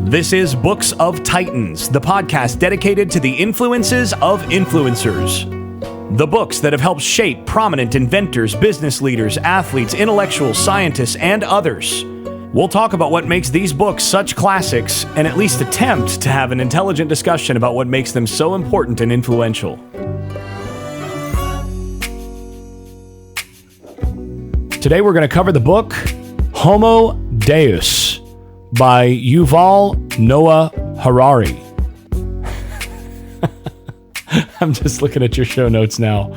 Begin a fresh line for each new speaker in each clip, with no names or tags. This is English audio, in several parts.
This is Books of Titans, the podcast dedicated to the influences of influencers. The books that have helped shape prominent inventors, business leaders, athletes, intellectuals, scientists, and others. We'll talk about what makes these books such classics and at least attempt to have an intelligent discussion about what makes them so important and influential. Today we're going to cover the book Homo Deus by Yuval Noah Harari. I'm just looking at your show notes now.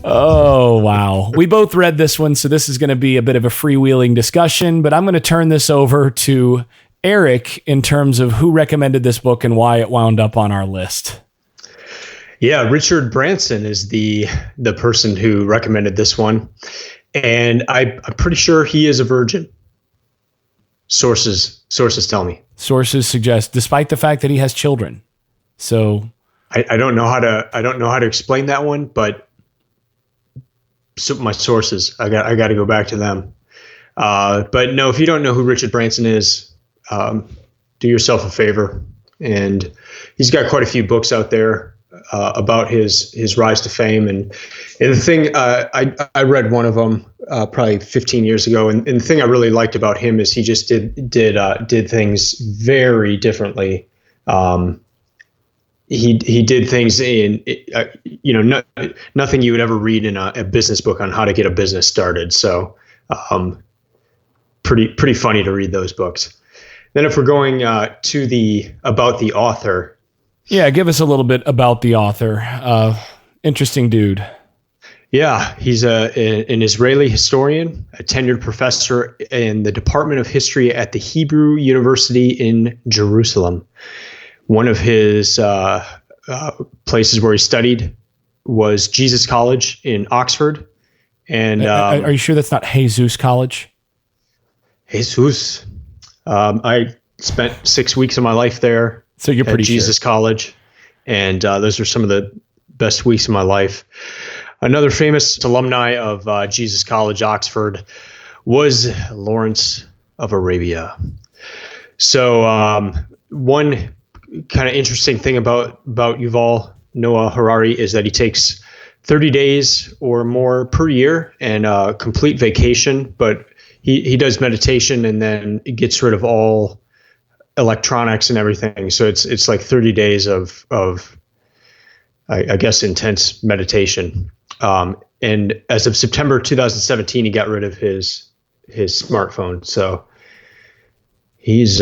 Oh, wow. We both read this one, so this is going to be a bit of a freewheeling discussion, but I'm going to turn this over to Erik in terms of who recommended this book and why it wound up on our list.
Yeah, Richard Branson is the person who recommended this one, and I'm pretty sure he is a virgin. Sources tell me. Sources
suggest, despite the fact that he has children. So
I don't know how to explain that one, but so my sources, I got to go back to them. But no, if you don't know who Richard Branson is, do yourself a favor. And he's got quite a few books out there about his rise to fame. And the thing, I read one of them probably 15 years ago. And the thing I really liked about him is he just did things very differently. He did things in, nothing you would ever read in a business book on how to get a business started. So pretty funny to read those books. Then if we're going to about the author.
Yeah, give us a little bit about the author. Interesting dude.
Yeah, he's an Israeli historian, a tenured professor in the Department of History at the Hebrew University in Jerusalem. One of his places where he studied was Jesus College in Oxford. And
are you sure that's not Jesus College?
Jesus. I spent 6 weeks of my life there.
So you're pretty
at Jesus College, and those are some of the best weeks of my life. Another famous alumni of Jesus College, Oxford, was Lawrence of Arabia. So one kind of interesting thing about Yuval Noah Harari is that he takes 30 days or more per year and complete vacation, but he does meditation and then gets rid of all electronics and everything. So it's like 30 days of I guess intense meditation. And as of September 2017, he got rid of his smartphone. So he's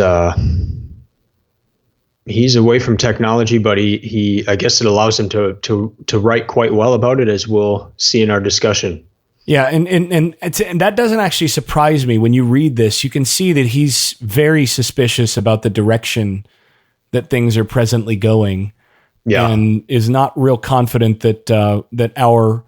away from technology, but he I guess it allows him to write quite well about it, as we'll see in our discussion.
Yeah, and that doesn't actually surprise me. When you read this, you can see that he's very suspicious about the direction that things are presently going, and is not real confident that our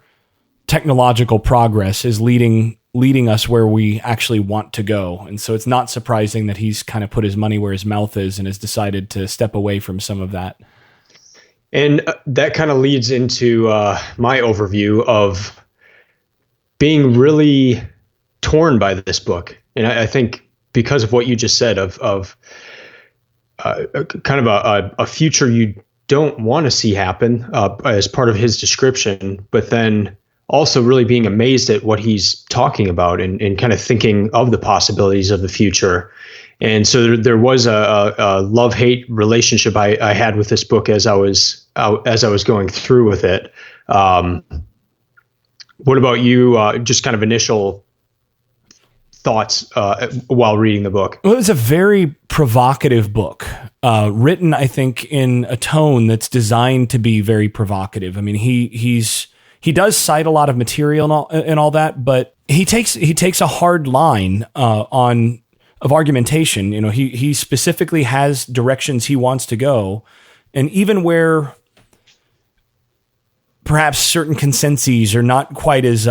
technological progress is leading us where we actually want to go. And so it's not surprising that he's kind of put his money where his mouth is and has decided to step away from some of that.
And that kind of leads into my overview of being really torn by this book. And I think because of what you just said of kind of a future you don't want to see happen as part of his description, but then also really being amazed at what he's talking about and kind of thinking of the possibilities of the future. And so there was a love-hate relationship I had with this book as I was going through with it. What about you? Just kind of initial thoughts while reading the book?
Well, it was a very provocative book, written, I think, in a tone that's designed to be very provocative. I mean, he does cite a lot of material and all that, but he takes a hard line of argumentation. You know, he specifically has directions he wants to go, and even where perhaps certain consensus are not quite as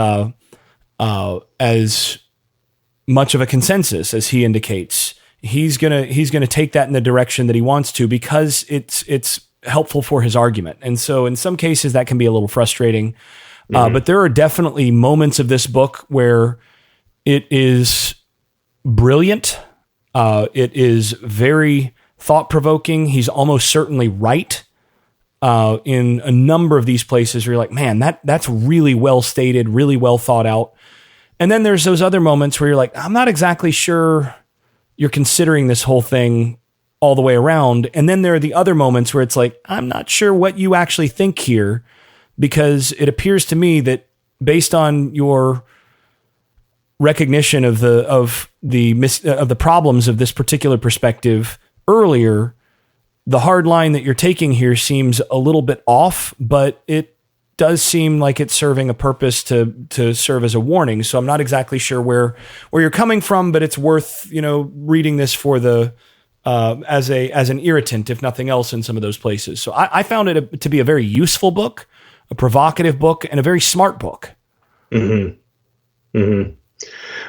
much of a consensus as he indicates, he's gonna take that in the direction that he wants to because it's helpful for his argument. And so in some cases that can be a little frustrating. But there are definitely moments of this book where it is brilliant. It is very thought-provoking. He's almost certainly right in a number of these places where you're like, man, that's really well stated, really well thought out. And then there's those other moments where you're like, I'm not exactly sure you're considering this whole thing all the way around. And then there are the other moments where it's like, I'm not sure what you actually think here, because it appears to me that based on your recognition of the problems of this particular perspective earlier, the hard line that you're taking here seems a little bit off, but it does seem like it's serving a purpose to serve as a warning. So I'm not exactly sure where you're coming from, but it's worth, reading this for the as an irritant, if nothing else, in some of those places. So I found it to be a very useful book, a provocative book, and a very smart book.
Mm-hmm. Mm-hmm.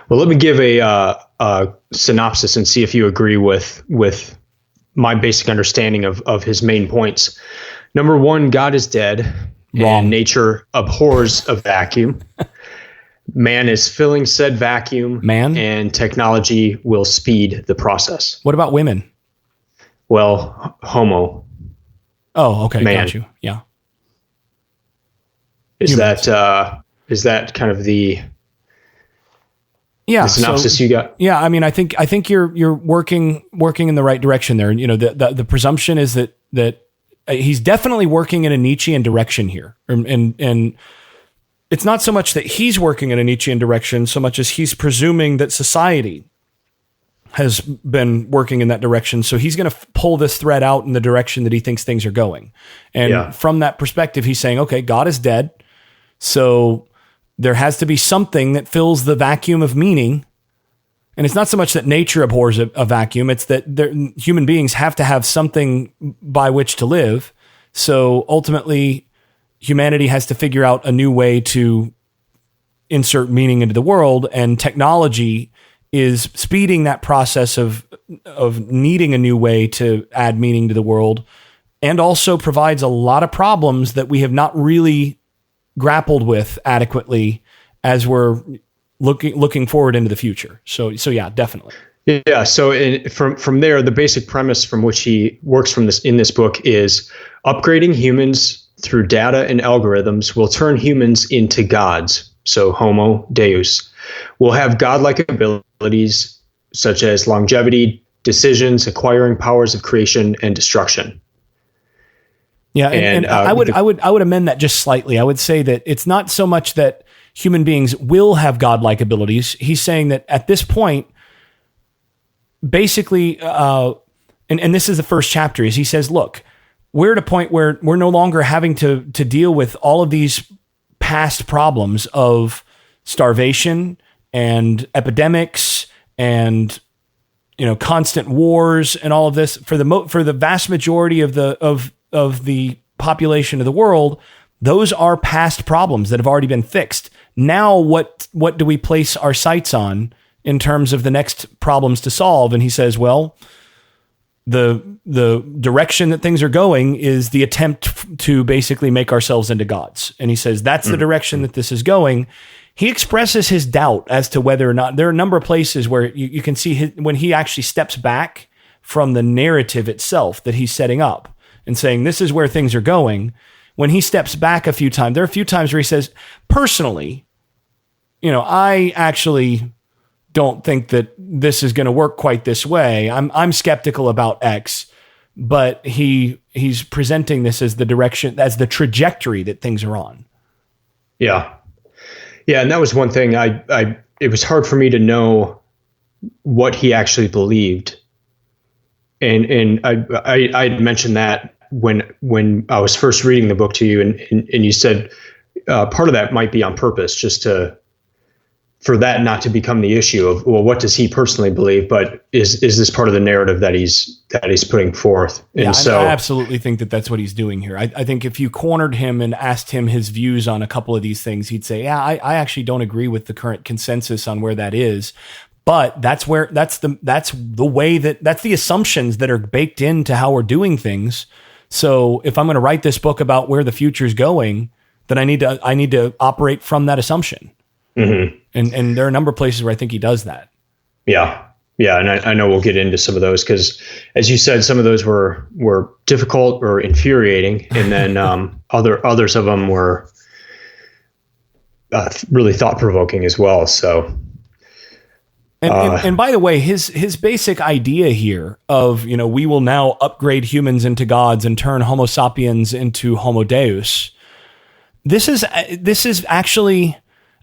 Well, let me give a synopsis and see if you agree with my basic understanding of his main points. Number one, God is dead.
Wrong.
And nature abhors a vacuum. Man is filling said vacuum. And technology will speed the process.
What about women?
Well, Homo.
Oh, okay.
Man.
Got you. Yeah.
Is that kind of the synopsis you got?
Yeah. I mean, I think you're working in the right direction there. And, the presumption is that he's definitely working in a Nietzschean direction here. And it's not so much that he's working in a Nietzschean direction so much as he's presuming that society has been working in that direction. So he's going to pull this thread out in the direction that he thinks things are going. And from that perspective, he's saying, okay, God is dead. So there has to be something that fills the vacuum of meaning. And it's not so much that nature abhors a vacuum. It's that human beings have to have something by which to live. So ultimately, humanity has to figure out a new way to insert meaning into the world, and technology is speeding that process of needing a new way to add meaning to the world, and also provides a lot of problems that we have not really grappled with adequately as we're looking forward into the future. So yeah, definitely.
Yeah. So from there, the basic premise from which he works in this book is upgrading humans through data and algorithms will turn humans into gods. So Homo Deus will have godlike abilities such as longevity, decisions, acquiring powers of creation and destruction.
Yeah. And I would amend that just slightly. I would say that it's not so much that human beings will have godlike abilities. He's saying that at this point, basically, and this is the first chapter, is he says, look, we're at a point where we're no longer having to deal with all of these past problems of starvation and epidemics and constant wars and all of this. For the vast majority of the population of the world, those are past problems that have already been fixed. Now, what do we place our sights on in terms of the next problems to solve? And he says, well, the direction that things are going is the attempt to basically make ourselves into gods. And he says that's the direction that this is going. He expresses his doubt as to whether or not there are a number of places where you can see when he actually steps back from the narrative itself that he's setting up and saying, this is where things are going. When he steps back a few times, there are a few times where he says, personally, I actually don't think that this is going to work quite this way. I'm skeptical about X, but he's presenting this as the direction, as the trajectory that things are on.
Yeah. Yeah. And that was one thing it was hard for me to know what he actually believed. And I had mentioned that when I was first reading the book to you, and you said part of that might be on purpose, just for that not to become the issue of, well, what does he personally believe, but is this part of the narrative that he's putting forth? And
I absolutely think that that's what he's doing here. I think if you cornered him and asked him his views on a couple of these things, he'd say, yeah, I actually don't agree with the current consensus on where that is. But that's the way that's the assumptions that are baked into how we're doing things. So if I'm going to write this book about where the future is going, then I need to operate from that assumption. Mm-hmm. And there are a number of places where I think he does that.
Yeah. Yeah, and I know we'll get into some of those because, as you said, some of those were difficult or infuriating, and then others of them were really thought provoking as well. So,
and by the way, his basic idea here of we will now upgrade humans into gods and turn Homo sapiens into Homo Deus. This is actually,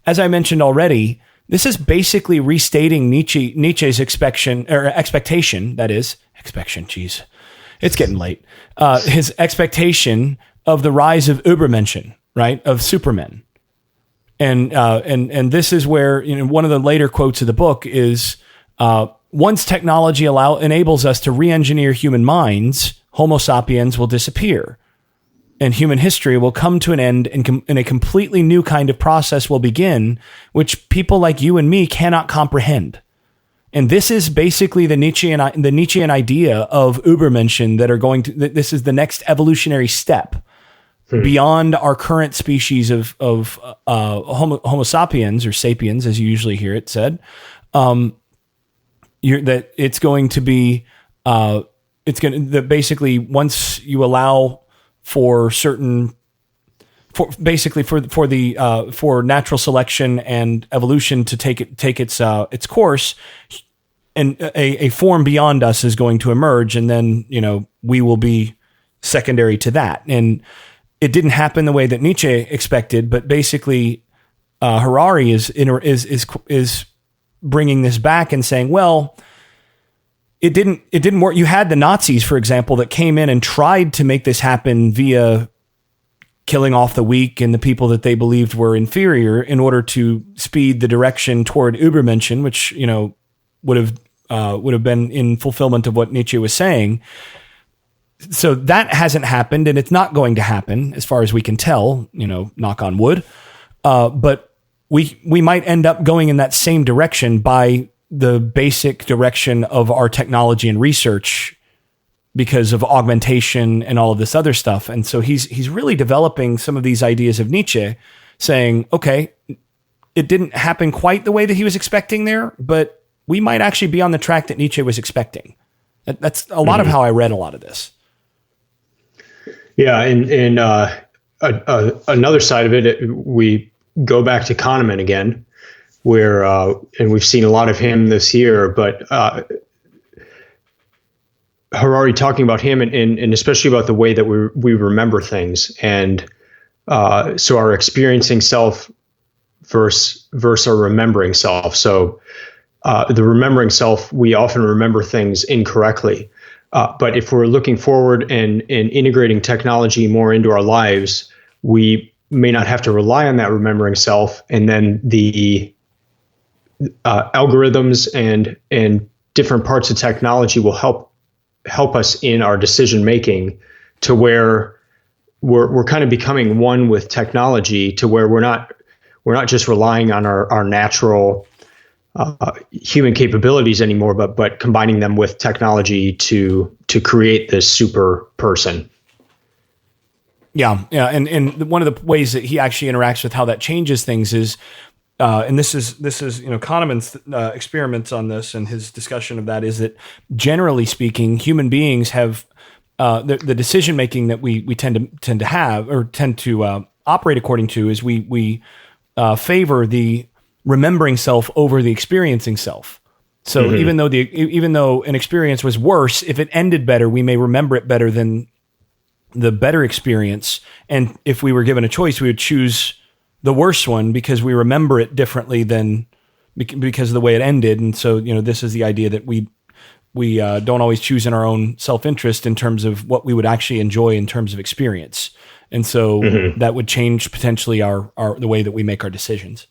as I mentioned already, this is basically restating Nietzsche's expectation. That is, expectation. Geez, it's getting late. His expectation of the rise of Übermenschen, right, of supermen, and this is where one of the later quotes of the book is, once technology enables us to re-engineer human minds, Homo sapiens will disappear. And human history will come to an end, and a completely new kind of process will begin, which people like you and me cannot comprehend. And this is basically the Nietzschean idea of Übermenschen that this is the next evolutionary step beyond our current species of Homo sapiens, or sapiens, as you usually hear it said. That it's going to be, basically once you allow for natural selection and evolution to take its course, and a form beyond us is going to emerge, and then we will be secondary to that. And it didn't happen the way that Nietzsche expected, but basically Harari is bringing this back and saying, well, It didn't work. You had the Nazis, for example, that came in and tried to make this happen via killing off the weak and the people that they believed were inferior in order to speed the direction toward Übermenschen, which would have been in fulfillment of what Nietzsche was saying. So that hasn't happened, and it's not going to happen as far as we can tell. Knock on wood. But we might end up going in that same direction by the basic direction of our technology and research because of augmentation and all of this other stuff. And so he's really developing some of these ideas of Nietzsche, saying, okay, it didn't happen quite the way that he was expecting there, but we might actually be on the track that Nietzsche was expecting. That's a lot of how I read a lot of this.
Yeah. And another side of it, we go back to Kahneman again, where, and we've seen a lot of him this year, but Harari talking about him and especially about the way that we remember things. And so our experiencing self versus our remembering self. So the remembering self, we often remember things incorrectly. But if we're looking forward and integrating technology more into our lives, we may not have to rely on that remembering self. And then the algorithms and different parts of technology will help us in our decision making, to where we're kind of becoming one with technology, to where we're not just relying on our natural human capabilities anymore, but combining them with technology to create this super person.
Yeah. And one of the ways that he actually interacts with how that changes things is, and this is Kahneman's experiments on this, and his discussion of that is that, generally speaking, human beings have the decision making that we tend to have, or tend to operate according to, is we favor the remembering self over the experiencing self. So even though an experience was worse, if it ended better, we may remember it better than the better experience. And if we were given a choice, we would choose the worst one because we remember it differently than because of the way it ended. And so, this is the idea that we don't always choose in our own self-interest in terms of what we would actually enjoy in terms of experience. And so that would change potentially the way that we make our decisions.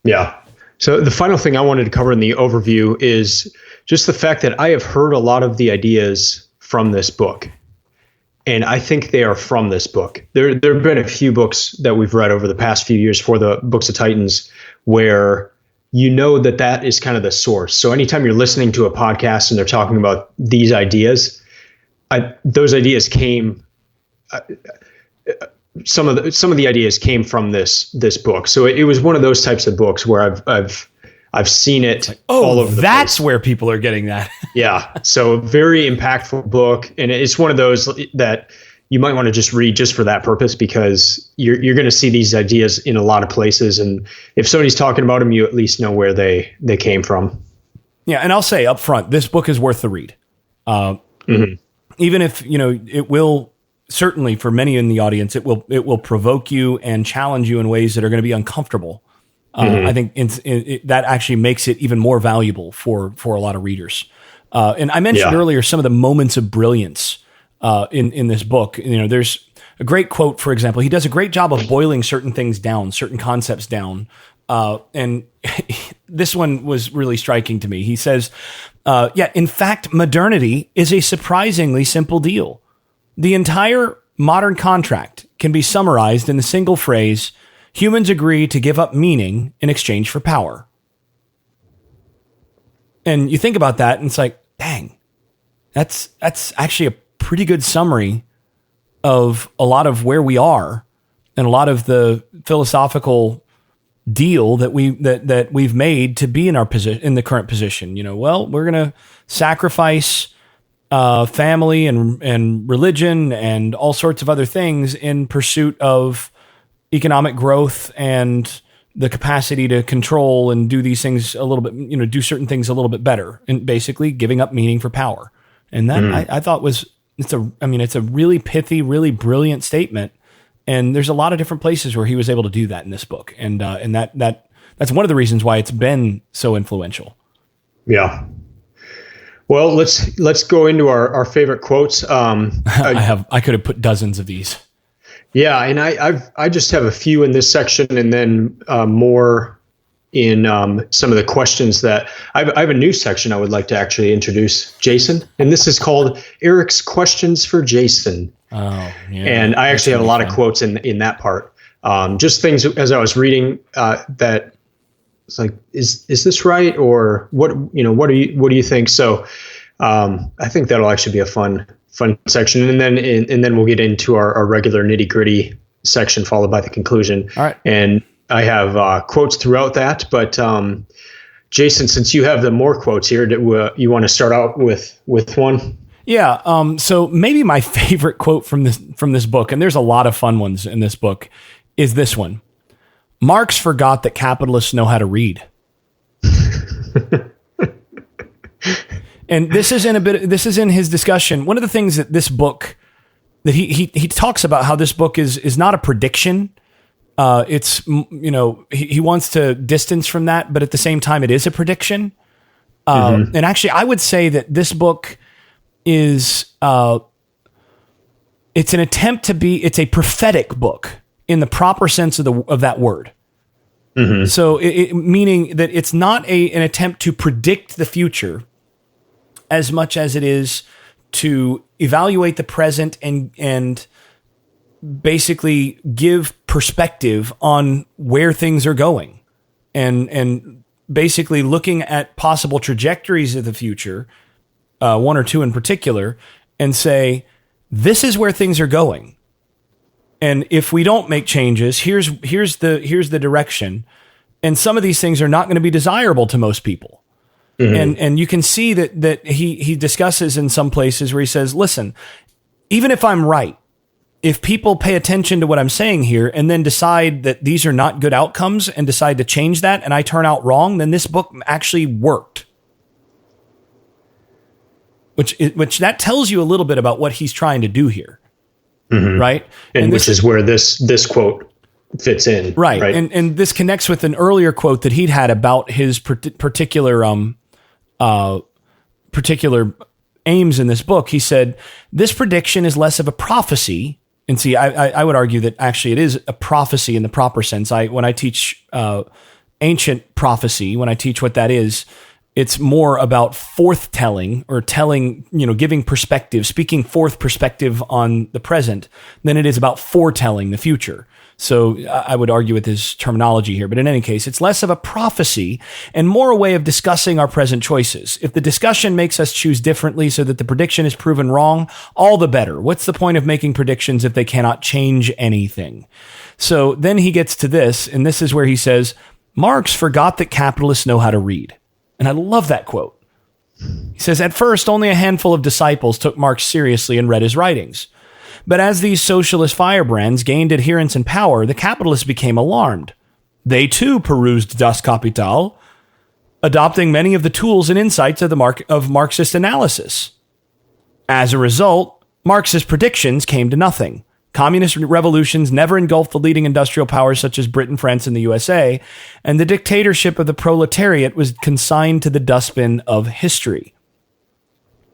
Yeah. So the final thing I wanted to cover in the overview is just the fact that I have heard a lot of the ideas from this book. And I think they are from this book. There have been a few books that we've read over the past few years for the Books of Titans where that is kind of the source. So anytime you're listening to a podcast and they're talking about these ideas, those ideas came. Some of the ideas came from this book. So it was one of those types of books where I've seen it all over the
that's
place.
Where people are getting that.
Yeah. So very impactful book. And it's one of those that you might want to just read just for that purpose, because you're going to see these ideas in a lot of places. And if somebody's talking about them, you at least know where they came from.
Yeah. And I'll say up front, this book is worth the read. Even if, it will certainly, for many in the audience, it will provoke you and challenge you in ways that are going to be uncomfortable. I think that actually makes it even more valuable for a lot of readers. And I mentioned earlier some of the moments of brilliance in this book. There's a great quote, for example. He does a great job of boiling certain things down, certain concepts down. And this one was really striking to me. He says, in fact, modernity is a surprisingly simple deal. The entire modern contract can be summarized in the single phrase, humans agree to give up meaning in exchange for power. And you think about that and it's like, dang, that's actually a pretty good summary of a lot of where we are and a lot of the philosophical deal that we've made to be in our position, in the current position. We're going to sacrifice family and religion and all sorts of other things in pursuit of economic growth and the capacity to control and do these things a little bit, do certain things a little bit better, and basically giving up meaning for power. And that I thought it's a really pithy, really brilliant statement. And there's a lot of different places where he was able to do that in this book. And that's one of the reasons why it's been so influential. Yeah.
Well, let's go into our favorite quotes.
I could have put dozens of these.
Yeah, and I just have a few in this section, and then more in some of the questions that I have a new section I would like to actually introduce Jason, and this is called Erik's Questions for Jason. Oh, yeah. And I actually have a lot of quotes in that part. Just things as I was reading that it's like, is this right, or what do you think? So I think that'll actually be a fun section, and then we'll get into our regular nitty gritty section, followed by the conclusion. All right. And I have quotes throughout that, but Jason, since you have the more quotes here, you want to start out with one?
Yeah. So maybe my favorite quote from this book, and there's a lot of fun ones in this book, is this one. Marx forgot that capitalists know how to read. And this is in his discussion. One of the things that this book, that he talks about how this book is not a prediction. It's, he wants to distance from that, but at the same time, it is a prediction. And actually, I would say that this book is, it's an attempt to be, it's a prophetic book in the proper sense of that word. Mm-hmm. So meaning that it's not an attempt to predict the future as much as it is to evaluate the present and basically give perspective on where things are going, and basically looking at possible trajectories of the future, one or two in particular, and say, this is where things are going. And if we don't make changes, here's the direction. And some of these things are not going to be desirable to most people. Mm-hmm. And you can see that he discusses in some places where he says, listen, even if I'm right, if people pay attention to what I'm saying here and then decide that these are not good outcomes and decide to change that, and I turn out wrong, then this book actually worked. Which that tells you a little bit about what he's trying to do here. Mm-hmm. Right?
And which is where this quote fits in.
Right. And this connects with an earlier quote that he'd had about his particular aims in this book. He said, this prediction is less of a prophecy. And see, I would argue that actually it is a prophecy in the proper sense. When I teach ancient prophecy, when I teach what that is, it's more about forthtelling, or telling, giving perspective, speaking forth perspective on the present, than it is about foretelling the future. So I would argue with his terminology here, but in any case, it's less of a prophecy and more a way of discussing our present choices. If the discussion makes us choose differently so that the prediction is proven wrong, all the better. What's the point of making predictions if they cannot change anything? So then he gets to this, and this is where he says, Marx forgot that capitalists know how to read. And I love that quote. He says, at first, only a handful of disciples took Marx seriously and read his writings. But as these socialist firebrands gained adherents and power, the capitalists became alarmed. They too perused Das Kapital, adopting many of the tools and insights of Marxist analysis. As a result, Marxist predictions came to nothing. Communist revolutions never engulfed the leading industrial powers such as Britain, France, and the USA, and the dictatorship of the proletariat was consigned to the dustbin of history.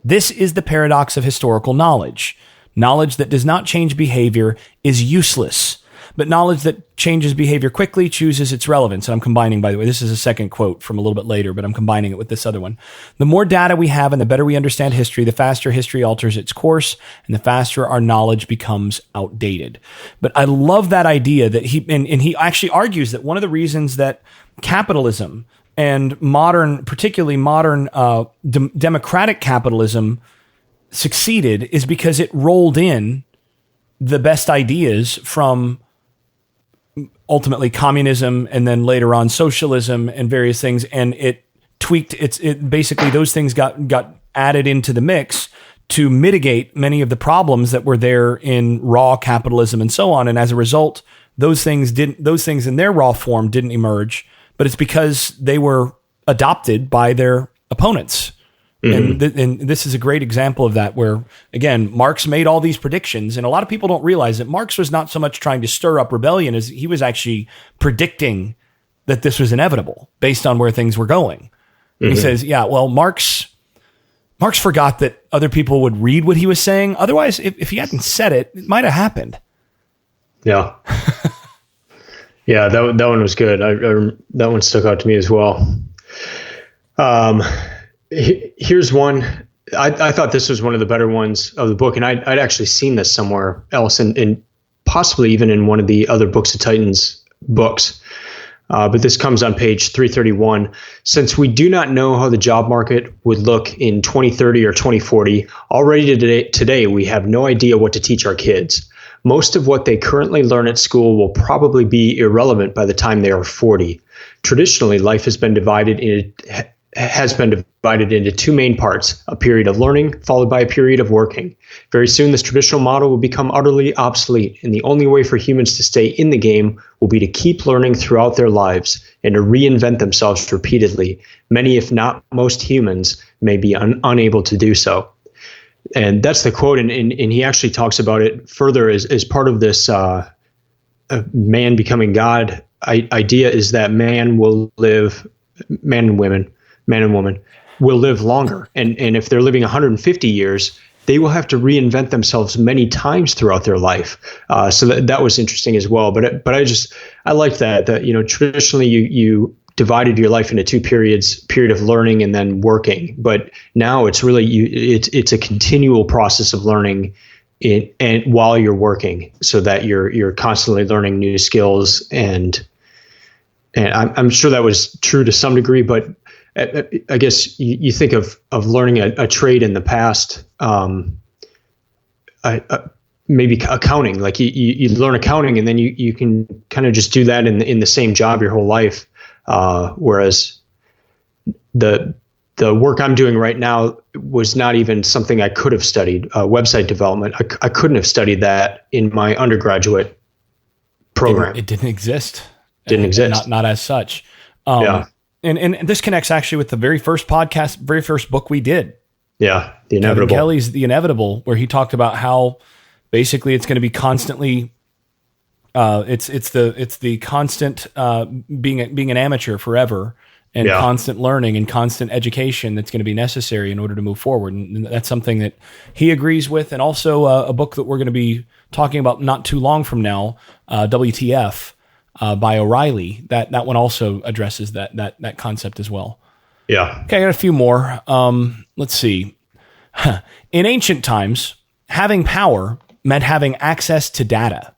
This is the paradox of historical knowledge. Knowledge that does not change behavior is useless, but knowledge that changes behavior quickly chooses its relevance. And I'm combining, by the way, this is a second quote from a little bit later, but I'm combining it with this other one. The more data we have and the better we understand history, the faster history alters its course and the faster our knowledge becomes outdated. But I love that idea that he actually argues that one of the reasons that capitalism and particularly modern democratic capitalism succeeded is because it rolled in the best ideas from ultimately communism and then later on socialism and various things. And it tweaked it basically those things got added into the mix to mitigate many of the problems that were there in raw capitalism and so on. And as a result, those things in their raw form didn't emerge, but it's because they were adopted by their opponents. Mm-hmm. And this is a great example of that where, again, Marx made all these predictions, and a lot of people don't realize that Marx was not so much trying to stir up rebellion as he was actually predicting that this was inevitable based on where things were going. Mm-hmm. He says, yeah, well, Marx forgot that other people would read what he was saying. Otherwise, if he hadn't said it, it might have happened. Yeah.
Yeah, that one was good. That one stuck out to me as well. Here's one. I thought this was one of the better ones of the book, and I'd actually seen this somewhere else, and possibly even in one of the other Books of Titans books. But this comes on page 331. Since we do not know how the job market would look in 2030 or 2040, already today we have no idea what to teach our kids. Most of what they currently learn at school will probably be irrelevant by the time they are 40. Traditionally, life has been divided into two main parts, a period of learning followed by a period of working. Very soon, this traditional model will become utterly obsolete, and the only way for humans to stay in the game will be to keep learning throughout their lives and to reinvent themselves repeatedly. Many, if not most humans, may be unable to do so. And that's the quote, and he actually talks about it further as part of this man becoming God idea is that man and woman will live longer. And if they're living 150 years, they will have to reinvent themselves many times throughout their life. So that was interesting as well. But I liked that traditionally you divided your life into two periods, period of learning and then working. But now it's really it's a continual process of learning and while you're working, so that you're constantly learning new skills. And I'm sure that was true to some degree, but I guess you think of learning a trade in the past, maybe accounting. Like you learn accounting, and then you can kind of just do that in the same job your whole life. Whereas the work I'm doing right now was not even something I could have studied. Website development, I couldn't have studied that in my undergraduate program.
It didn't exist.
Didn't exist.
Not as such. Yeah. And this connects actually with the very first book we did.
Yeah, The Inevitable.
Kevin Kelly's The Inevitable, where he talked about how basically it's going to be constantly, it's the constant being an amateur forever, and constant learning and constant education that's going to be necessary in order to move forward. And that's something that he agrees with, and also a book that we're going to be talking about not too long from now, WTF. By O'Reilly, that one also addresses that concept as well.
Yeah.
Okay, I got a few more. Let's see. In ancient times, having power meant having access to data.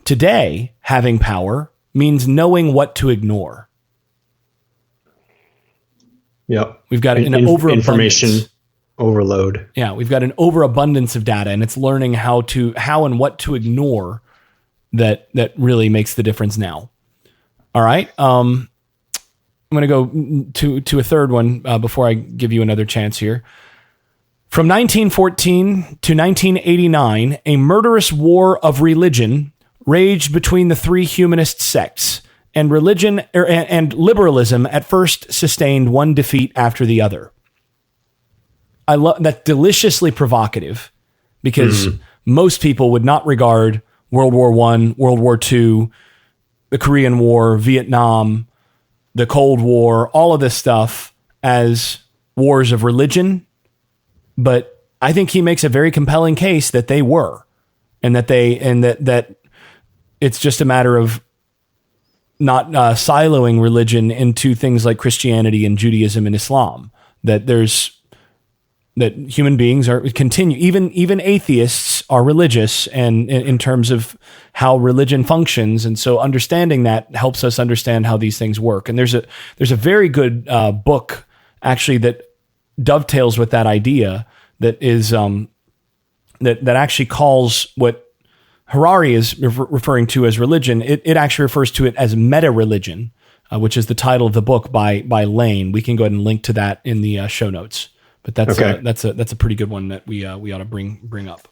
Today, having power means knowing what to ignore.
Yeah.
We've got an overabundance.
Information overload.
Yeah, we've got an overabundance of data, and it's learning how and what to ignore that really makes the difference now. All right. I'm going to go to a third one before I give you another chance here. From 1914 to 1989, a murderous war of religion raged between the three humanist sects, and religion and liberalism at first sustained one defeat after the other. I love that, deliciously provocative, because most people would not regard World War I, World War II, the Korean War, Vietnam, the Cold War, all of this stuff as wars of religion. But I think he makes a very compelling case that they were, and that it's just a matter of not siloing religion into things like Christianity and Judaism and Islam. That human beings even atheists are religious, and in terms of how religion functions. And so understanding that helps us understand how these things work. And there's a very good book actually that dovetails with that idea, that is that actually calls what Harari is referring to as religion. It actually refers to it as MetaReligion, which is the title of the book by Lane. We can go ahead and link to that in the show notes. But that's a pretty good one that we ought to bring up.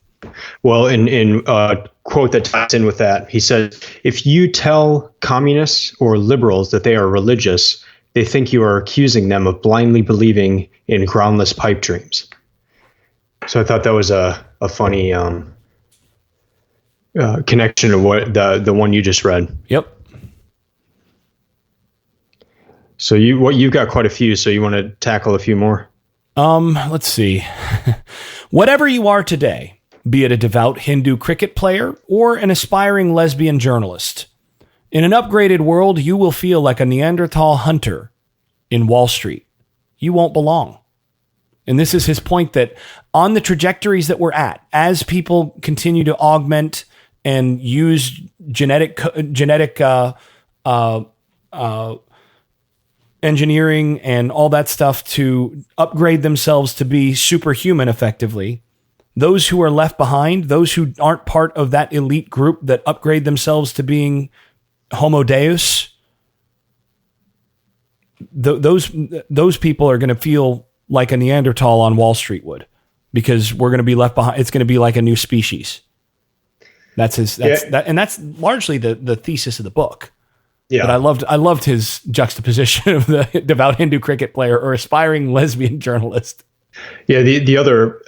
Well, in a quote that ties in with that, he said, "If you tell communists or liberals that they are religious, they think you are accusing them of blindly believing in groundless pipe dreams." So I thought that was a funny connection to what the one you just read.
Yep.
So you've got quite a few. So you want to tackle a few more?
Let's see. Whatever you are today, be it a devout Hindu cricket player or an aspiring lesbian journalist, in an upgraded world, you will feel like a Neanderthal hunter in Wall Street. You won't belong. And this is his point, that on the trajectories that we're at, as people continue to augment and use genetic engineering and all that stuff to upgrade themselves to be superhuman effectively, those who are left behind, those who aren't part of that elite group that upgrade themselves to being Homo Deus, those people are going to feel like a Neanderthal on Wall Street would, because we're going to be left behind. It's going to be like a new species. And that's largely the thesis of the book. Yeah. But I loved his juxtaposition of the devout Hindu cricket player or aspiring lesbian journalist.
Yeah. The other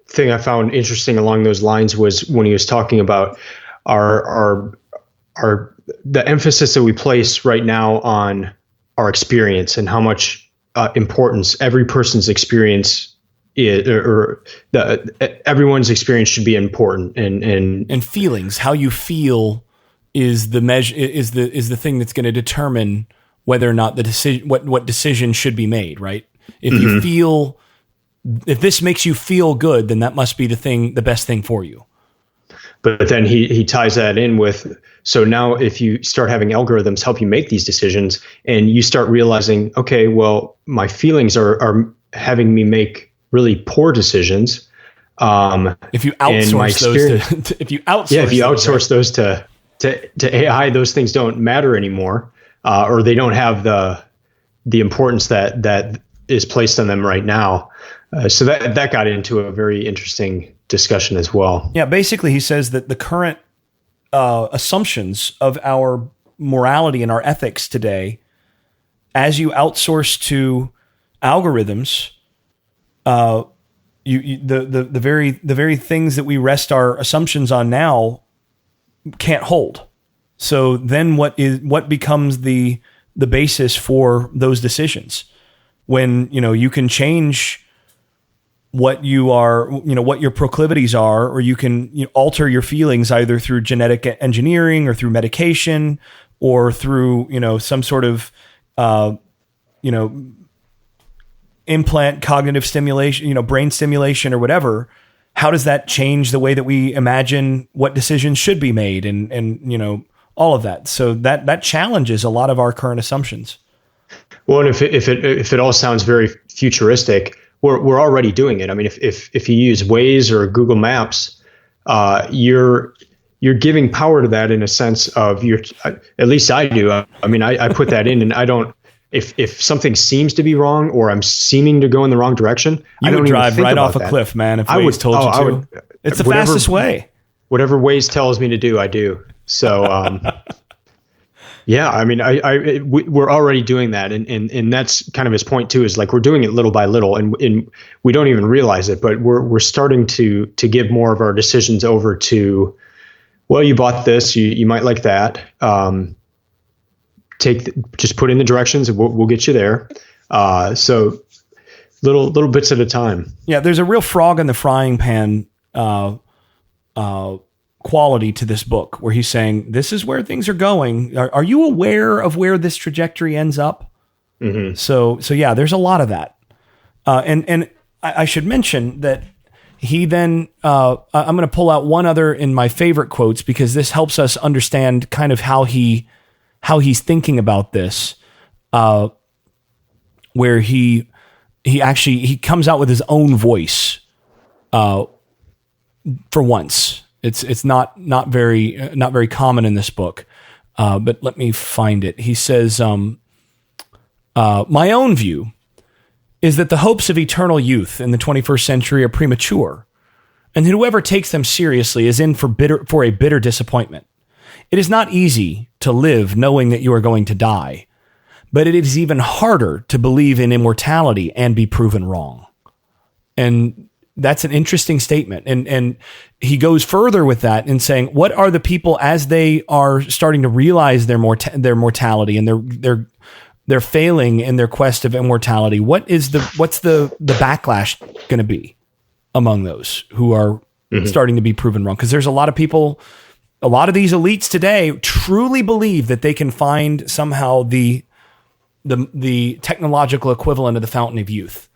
thing I found interesting along those lines was when he was talking about the emphasis that we place right now on our experience and how much importance every person's experience is, everyone's experience should be important, and
feelings, how you feel is the measure, is the thing that's going to determine whether or not the decision, what decision should be made, right? If if this makes you feel good, then that must be the best thing for you.
But then he ties that in with, so now if you start having algorithms help you make these decisions and you start realizing, okay, well, my feelings are having me make really poor decisions.
If you outsource
those to AI, those things don't matter anymore, or they don't have the importance that is placed on them right now. So that got into a very interesting discussion as well.
Yeah, basically he says that the current assumptions of our morality and our ethics today, as you outsource to algorithms, the very things that we rest our assumptions on now can't hold. So then what becomes the basis for those decisions? When, you can change what you are, what your proclivities are, or you can alter your feelings either through genetic engineering or through medication or through, some sort of, implant cognitive stimulation, brain stimulation or whatever. How does that change the way that we imagine what decisions should be made and all of that? So that challenges a lot of our current assumptions.
Well, and if it all sounds very futuristic, we're already doing it. I mean, if you use Waze or Google Maps, you're giving power to that in a sense of at least I do. I mean, I put that in and I don't if something seems to be wrong or I'm seeming to go in the wrong direction,
I don't drive right off a cliff, man. If Waze told you to, it's the fastest way.
Whatever Waze tells me to do, I do. So, yeah, I mean, we're already doing that, and that's kind of his point too. Is like we're doing it little by little, and we don't even realize it, but we're starting to give more of our decisions over to, well, you bought this, you might like that. Just put in the directions, and we'll get you there. So little bits at a time.
Yeah, there's a real frog in the frying pan quality to this book, where he's saying, this is where things are going. Are you aware of where this trajectory ends up? Mm-hmm. So yeah, there's a lot of that. And I should mention that he then, I'm going to pull out one other in my favorite quotes, because this helps us understand kind of how he's thinking about this, where he comes out with his own voice, for once. It's not very common in this book, but let me find it. He says, my own view is that the hopes of eternal youth in the 21st century are premature, and whoever takes them seriously is in for a bitter disappointment. It is not easy to live knowing that you are going to die, but it is even harder to believe in immortality and be proven wrong. And that's an interesting statement. And he goes further with that in saying, what are the people, as they are starting to realize their mortality and they're failing in their quest of immortality, what's the backlash going to be among those who are starting to be proven wrong? Because there's a lot of people, a lot of these elites today truly believe that they can find somehow the technological equivalent of the fountain of youth.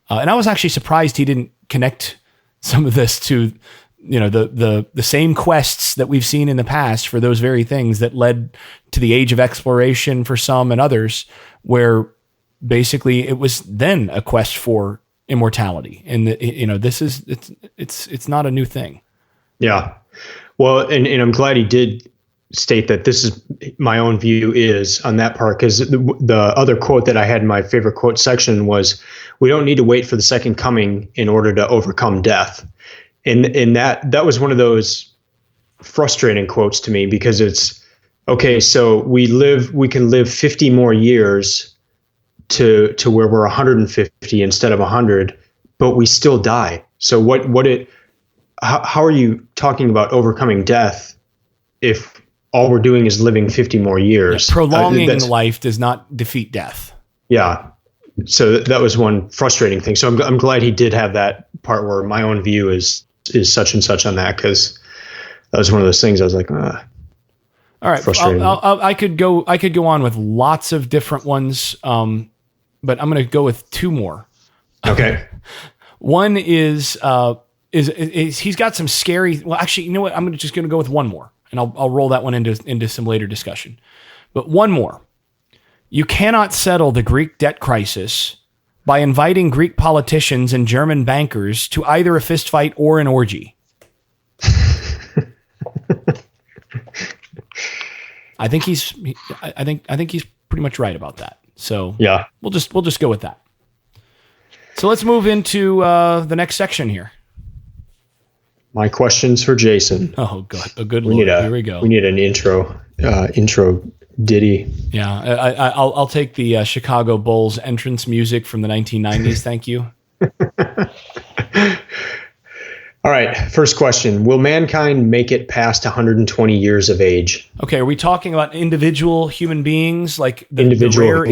And I was actually surprised he didn't connect some of this to, the same quests that we've seen in the past for those very things that led to the age of exploration for some and others, where basically it was then a quest for immortality. And it's not a new thing.
Yeah. Well, and I'm glad he did state that this is my own view is on that part, because the other quote that I had in my favorite quote section was, we don't need to wait for the second coming in order to overcome death. And that was one of those frustrating quotes to me, because it's okay. So we can live 50 more years to where we're 150 instead of 100, but we still die. So how are you talking about overcoming death if all we're doing is living 50 more years?
Yeah, prolonging life does not defeat death.
Yeah. So that was one frustrating thing. So I'm glad he did have that part where my own view is such and such on that, because that was one of those things I was like, all
right, frustrating. I could go on with lots of different ones, but I'm going to go with two more.
Okay.
One is he's got some scary. Well, actually, you know what? I'm just going to go with one more, and I'll roll that one into some later discussion. But one more. You cannot settle the Greek debt crisis by inviting Greek politicians and German bankers to either a fistfight or an orgy. I think he's pretty much right about that. So
yeah,
we'll just go with that. So let's move into the next section here.
My questions for Jason.
Oh, God, a good Lord. Here we go.
We need an intro ditty.
Yeah, I'll take the Chicago Bulls entrance music from the 1990s. Thank you.
All right, first question. Will mankind make it past 120 years of age?
Okay, are we talking about individual human beings, like the rare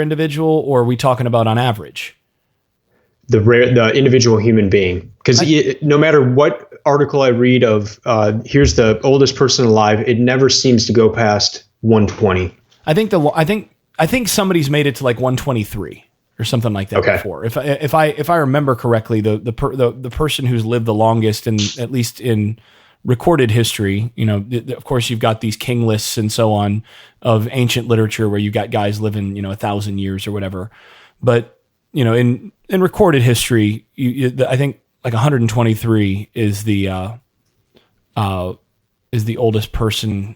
individual, or are we talking about on average?
The individual human being. Because no matter what article I read of, here's the oldest person alive, it never seems to go past 120.
I think somebody's made it to like 123 or something like that before. If I remember correctly, the person who's lived the longest, and at least in recorded history, of course you've got these king lists and so on of ancient literature where you got guys living 1,000 years or whatever, but in recorded history, I think like 123 is the oldest person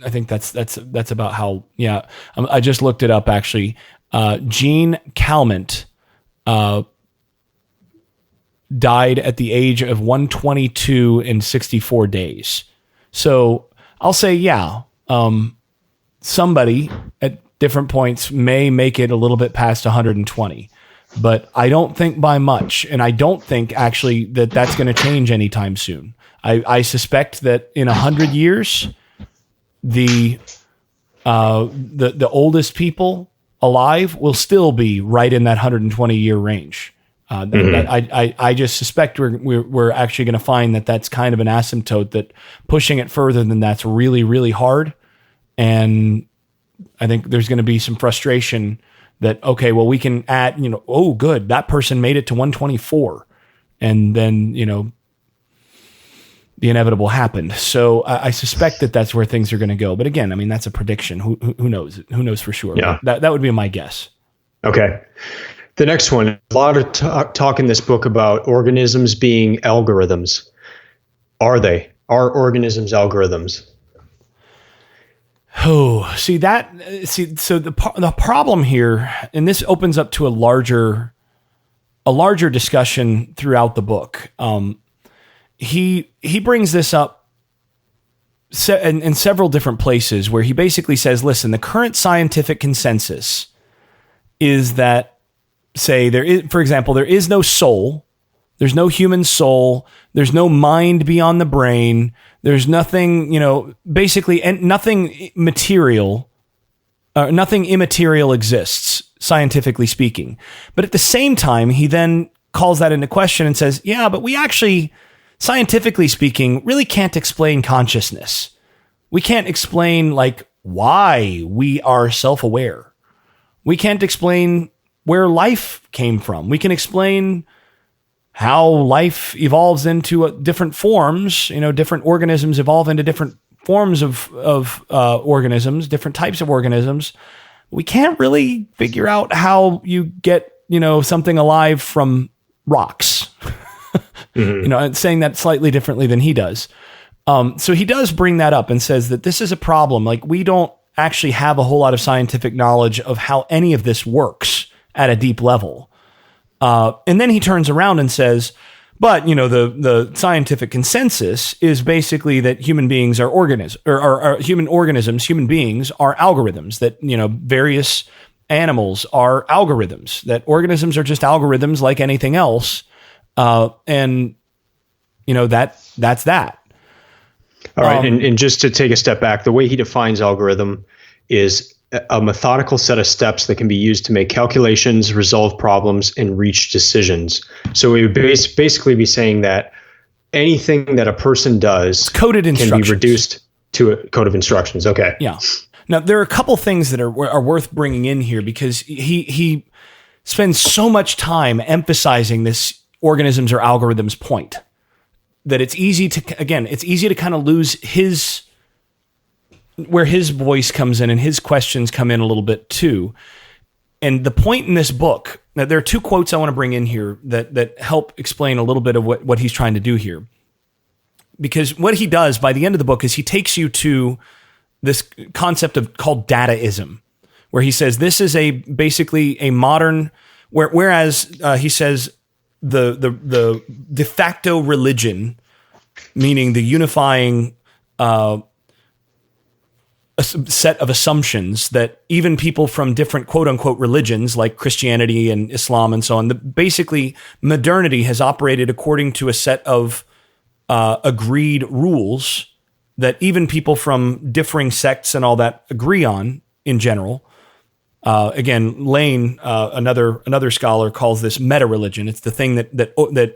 I think that's about how. Yeah, I just looked it up actually. Gene Calment died at the age of 122 and 64 days. So I'll say, somebody at different points may make it a little bit past 120, but I don't think by much. And I don't think actually that's going to change anytime soon. I suspect that in 100 years, the oldest people alive will still be right in that 120 year range. I just suspect we're actually going to find that that's kind of an asymptote, that pushing it further than that's really, really hard. And I think there's going to be some frustration that, okay, well, we can add, oh, good, that person made it to 124. And then, the inevitable happened. So I suspect that that's where things are going to go. But again, I mean, that's a prediction. Who knows? Who knows for sure?
Yeah.
That would be my guess.
Okay. The next one, a lot of talk in this book about organisms being algorithms. Are they? Are organisms algorithms?
Oh, so the problem here, and this opens up to a larger discussion throughout the book. He brings this up in several different places where he basically says, listen, the current scientific consensus is that, for example, there is no soul. There's no human soul. There's no mind beyond the brain. There's nothing, basically, and nothing material, nothing immaterial exists, scientifically speaking. But at the same time, he then calls that into question and says, yeah, but we actually, scientifically speaking, really can't explain consciousness. We can't explain, why we are self-aware. We can't explain where life came from. We can explain how life evolves into different forms. Different organisms evolve into different forms of organisms, different types of organisms. We can't really figure out how you get, something alive from rocks. And saying that slightly differently than he does. So he does bring that up and says that this is a problem. We don't actually have a whole lot of scientific knowledge of how any of this works at a deep level. And then he turns around and says, but, the scientific consensus is basically that human beings are organisms, or human beings are algorithms, that, various animals are algorithms, that organisms are just algorithms like anything else. And that's that.
All right. And just to take a step back, the way he defines algorithm is a methodical set of steps that can be used to make calculations, resolve problems, and reach decisions. So we would basically be saying that anything that a person does
coded
can be reduced to a code of instructions. Okay.
Yeah. Now, there are a couple things that are worth bringing in here, because he spends so much time emphasizing this organisms or algorithms point, that it's easy to kind of lose where his voice comes in and his questions come in a little bit too. And the point in this book, now there are two quotes I want to bring in here that help explain a little bit of what he's trying to do here. Because what he does by the end of the book is he takes you to this concept called dataism, where he says this is basically a modern, whereas he says the de facto religion, meaning the unifying a set of assumptions that even people from different quote unquote religions like Christianity and Islam and so on, basically modernity has operated according to a set of agreed rules that even people from differing sects and all that agree on in general. Again, Lane, another scholar, calls this meta-religion. It's the thing that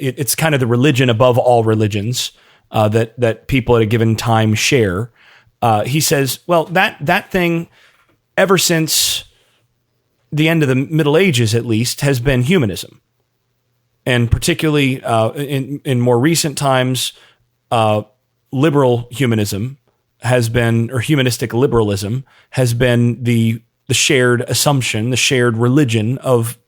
it's kind of the religion above all religions that people at a given time share. He says, well, that thing, ever since the end of the Middle Ages, at least, has been humanism, and particularly in more recent times, liberal humanism has been, or humanistic liberalism has been the shared assumption, the shared religion of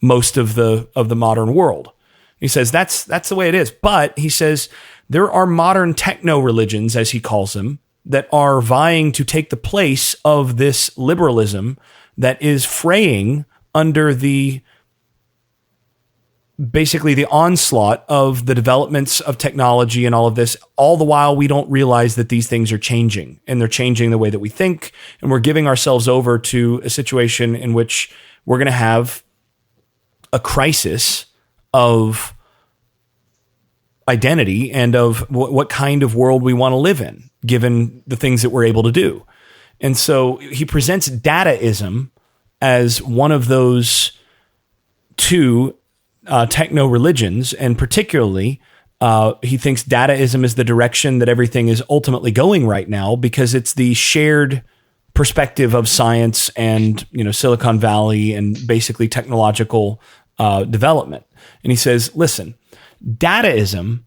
most of the modern world. He says that's the way it is. But he says there are modern techno religions, as he calls them, that are vying to take the place of this liberalism that is fraying under basically the onslaught of the developments of technology and all of this, all the while we don't realize that these things are changing, and they're changing the way that we think, and we're giving ourselves over to a situation in which we're going to have a crisis of identity and of what kind of world we want to live in, given the things that we're able to do. And so he presents dataism as one of those two techno religions, and particularly he thinks dataism is the direction that everything is ultimately going right now, because it's the shared perspective of science and Silicon Valley and basically technological development. And he says, listen, dataism,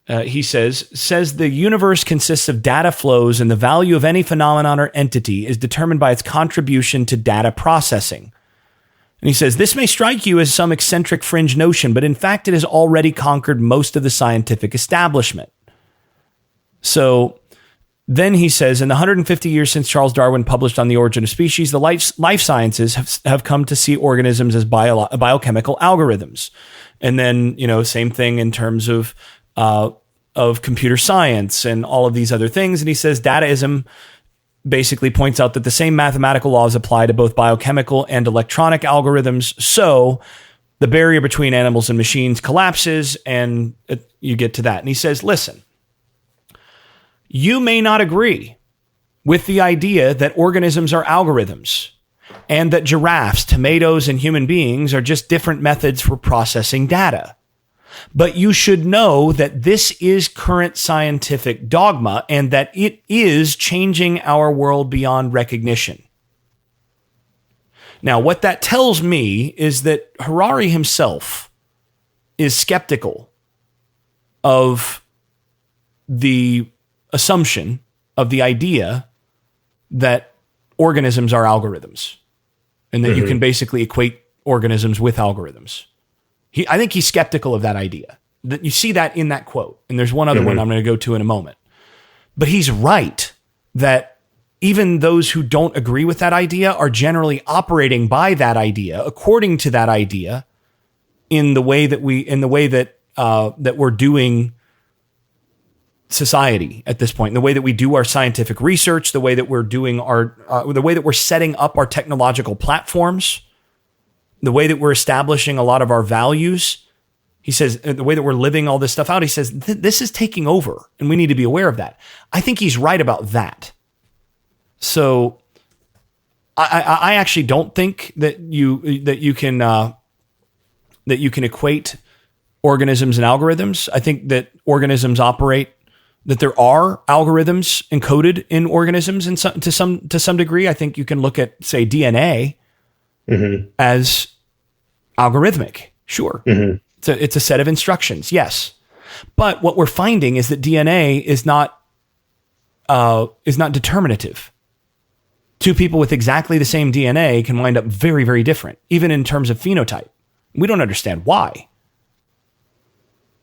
he says the universe consists of data flows, and the value of any phenomenon or entity is determined by its contribution to data processing. And he says, this may strike you as some eccentric fringe notion, but in fact, it has already conquered most of the scientific establishment. So then he says, in the 150 years since Charles Darwin published On the Origin of Species, the life sciences have come to see organisms as biochemical algorithms. And then, same thing in terms of computer science and all of these other things. And he says, dataism basically points out that the same mathematical laws apply to both biochemical and electronic algorithms. So the barrier between animals and machines collapses, and you get to that. And he says, listen, you may not agree with the idea that organisms are algorithms and that giraffes, tomatoes, and human beings are just different methods for processing data. But you should know that this is current scientific dogma and that it is changing our world beyond recognition. Now, what that tells me is that Harari himself is skeptical of the assumption of the idea that organisms are algorithms and that you can basically equate organisms with algorithms. I think he's skeptical of that idea. That you see that in that quote. And there's one other one I'm going to go to in a moment. But he's right that even those who don't agree with that idea are generally operating by that idea, according to that idea, in the way that we're doing society at this point, in the way that we do our scientific research, the way that we're doing the way that we're setting up our technological platforms, the way that we're establishing a lot of our values. He says, the way that we're living all this stuff out, he says, this is taking over and we need to be aware of that. I think he's right about that. So I actually don't think that you can equate organisms and algorithms. I think that organisms operate, that there are algorithms encoded in organisms to some degree. I think you can look at, say, DNA as algorithmic. Sure. It's a set of instructions. Yes. But what we're finding is that DNA is not determinative. Two people with exactly the same DNA can wind up very, very different, even in terms of phenotype. We don't understand why.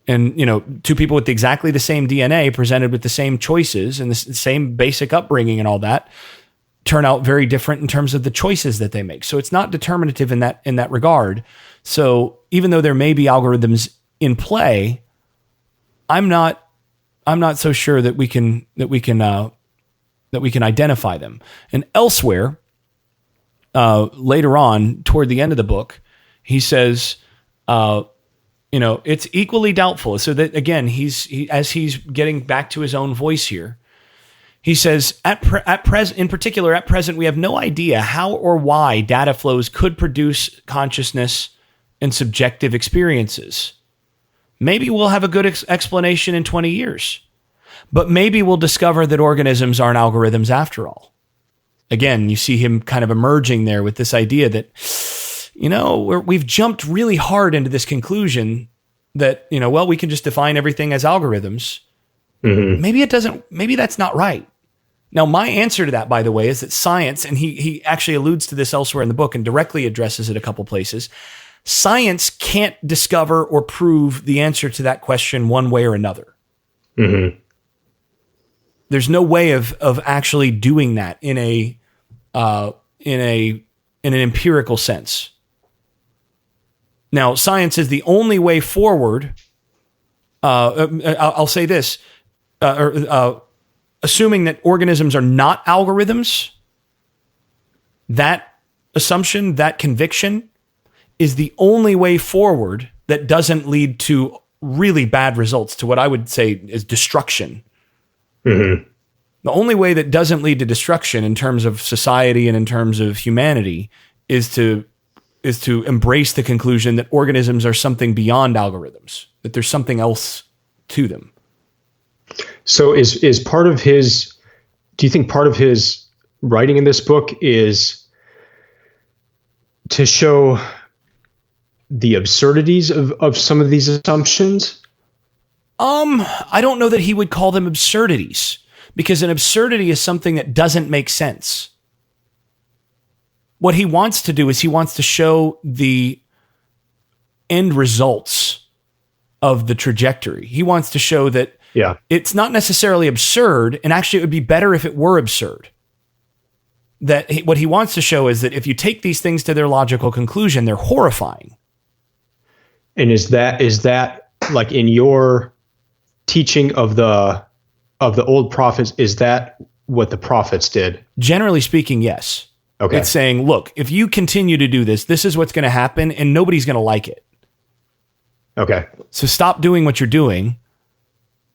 And, two people with exactly the same DNA presented with the same choices and the same basic upbringing and all that turn out very different in terms of the choices that they make. So it's not determinative in that regard. So even though there may be algorithms in play, I'm not so sure that we can identify them. And elsewhere, later on toward the end of the book, he says, it's equally doubtful. So that again, as he's getting back to his own voice here, he says, at present, we have no idea how or why data flows could produce consciousness and subjective experiences. Maybe we'll have a good explanation in 20 years, but maybe we'll discover that organisms aren't algorithms after all. Again, you see him kind of emerging there with this idea that, we've jumped really hard into this conclusion that, we can just define everything as algorithms. Maybe that's not right. Now, my answer to that, by the way, is that science, and he actually alludes to this elsewhere in the book and directly addresses it a couple places, science can't discover or prove the answer to that question one way or another. There's no way of actually doing that in an empirical sense. Now, science is the only way forward. I'll say this, assuming that organisms are not algorithms, that assumption, that conviction is the only way forward that doesn't lead to really bad results, to what I would say is destruction. Mm-hmm. The only way that doesn't lead to destruction in terms of society and in terms of humanity is to embrace the conclusion that organisms are something beyond algorithms, that there's something else to them.
So is part of his, do you think part of his writing in this book is to show the absurdities of some of these assumptions?
I don't know that he would call them absurdities, because an absurdity is something that doesn't make sense. What he wants to do is he wants to show the end results of the trajectory. He wants to show that it's not necessarily absurd, and actually it would be better if it were absurd. What he wants to show is that if you take these things to their logical conclusion, they're horrifying.
And is that like in your teaching of the old prophets, is that what the prophets did?
Generally speaking, yes. Okay. It's saying, look, if you continue to do this, this is what's going to happen, and nobody's going to like it.
Okay.
So stop doing what you're doing.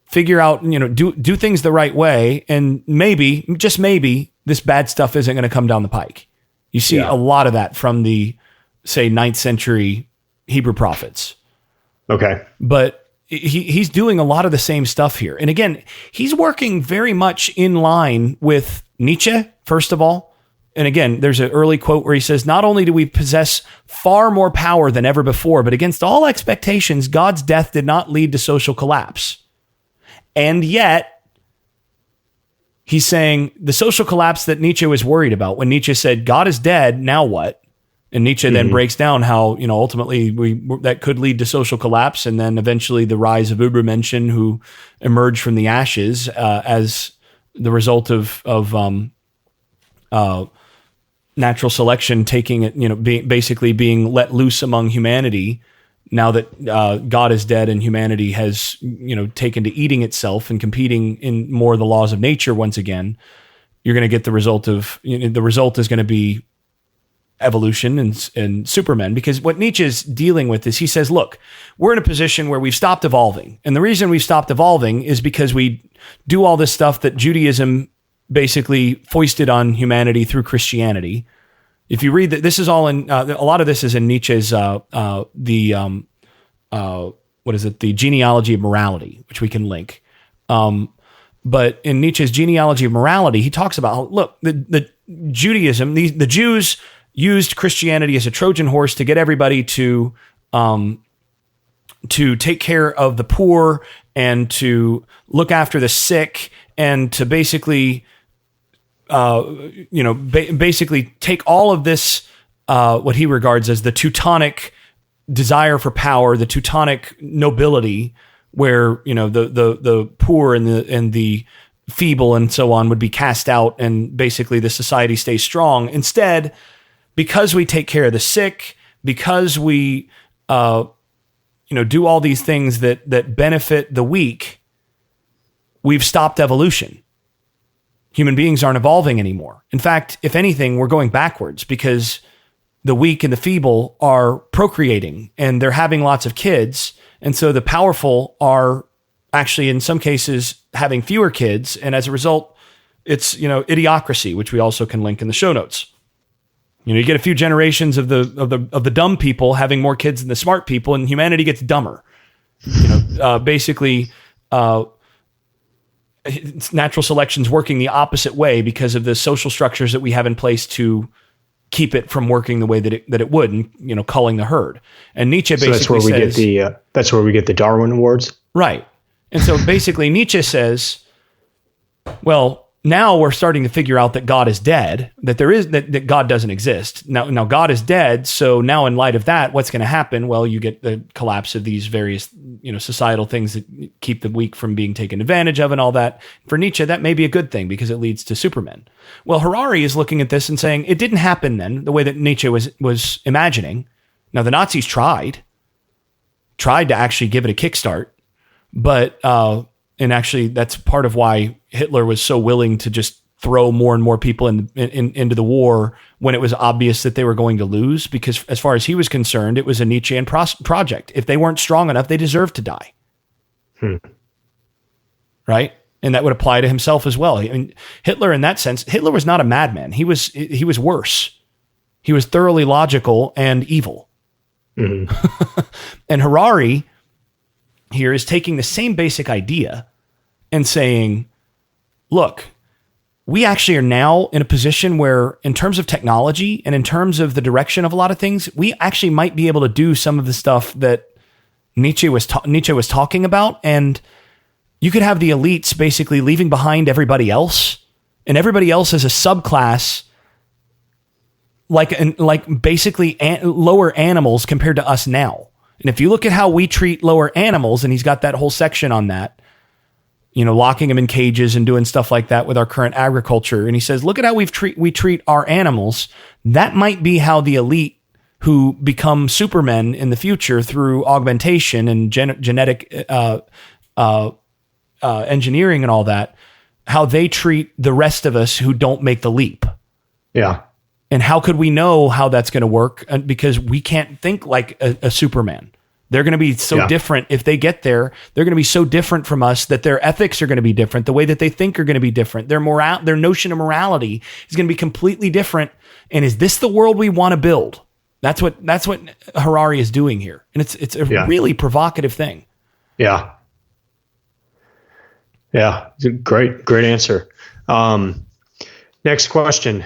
Figure out, do things the right way, and maybe, just maybe, this bad stuff isn't going to come down the pike. You see a lot of that from the, say, 9th century Hebrew prophets.
Okay.
But he's doing a lot of the same stuff here. And again, he's working very much in line with Nietzsche, first of all. And again, there's an early quote where he says, not only do we possess far more power than ever before, but against all expectations, God's death did not lead to social collapse. And yet, he's saying the social collapse that Nietzsche was worried about, when Nietzsche said, God is dead, now what? And Nietzsche then breaks down how, ultimately that could lead to social collapse, and then eventually the rise of Übermenschen, who emerged from the ashes as the result of natural selection taking it, basically being let loose among humanity. Now that God is dead and humanity has, taken to eating itself and competing in more of the laws of nature once again, you're going to get the result of, the result is going to be evolution and supermen. Because what Nietzsche's dealing with is, he says, look, we're in a position where we've stopped evolving. And the reason we've stopped evolving is because we do all this stuff that Judaism basically foisted on humanity through Christianity. If you read that, this is all in, a lot of this is in Nietzsche's, the Genealogy of Morality, which we can link. But in Nietzsche's Genealogy of Morality, he talks about, look, the Judaism, the Jews used Christianity as a Trojan horse to get everybody to take care of the poor and to look after the sick and to basically, basically take all of this, what he regards as the Teutonic desire for power, the Teutonic nobility, where, the poor and the feeble and so on would be cast out, and basically the society stays strong. Instead, because we take care of the sick, because we, do all these things that benefit the weak, we've stopped evolution. Human beings aren't evolving anymore. In fact, if anything, we're going backwards, because the weak and the feeble are procreating and they're having lots of kids. And so the powerful are actually, in some cases, having fewer kids. And as a result, it's, idiocracy, which we also can link in the show notes. You get a few generations of the dumb people having more kids than the smart people, and humanity gets dumber. Basically, natural selection's working the opposite way because of the social structures that we have in place to keep it from working the way that it would, and culling the herd. And Nietzsche basically says
that's where we get the Darwin Awards,
right? And so basically, Nietzsche says, well, now we're starting to figure out that God is dead, that that God doesn't exist. Now God is dead. So now in light of that, what's going to happen? Well, you get the collapse of these various, societal things that keep the weak from being taken advantage of and all that. For Nietzsche, that may be a good thing because it leads to supermen. Well, Harari is looking at this and saying it didn't happen then the way that Nietzsche was imagining. Now the Nazis tried to actually give it a kickstart, but, and actually, that's part of why Hitler was so willing to just throw more and more people into the war when it was obvious that they were going to lose. Because as far as he was concerned, it was a Nietzschean project. If they weren't strong enough, they deserved to die. Right? And that would apply to himself as well. I mean, Hitler, in that sense, Hitler was not a madman. He was worse. He was thoroughly logical and evil. Mm-hmm. And Harari here is taking the same basic idea and saying, look, we actually are now in a position where in terms of technology and in terms of the direction of a lot of things, we actually might be able to do some of the stuff that Nietzsche was talking about. And you could have the elites basically leaving behind everybody else, and everybody else is a subclass, like basically lower animals compared to us now. And if you look at how we treat lower animals, and he's got that whole section on that, locking them in cages and doing stuff like that with our current agriculture. And he says, look at how we treat our animals. That might be how the elite who become supermen in the future through augmentation and genetic engineering and all that, how they treat the rest of us who don't make the leap.
Yeah.
And how could we know how that's going to work? Because we can't think like a Superman. They're going to be so different. If they get there, they're going to be so different from us that their ethics are going to be different. The way that they think are going to be different. Their notion of morality is going to be completely different. And is this the world we want to build? That's what Harari is doing here. And it's a really provocative thing.
Yeah. Yeah. Great answer. Next question.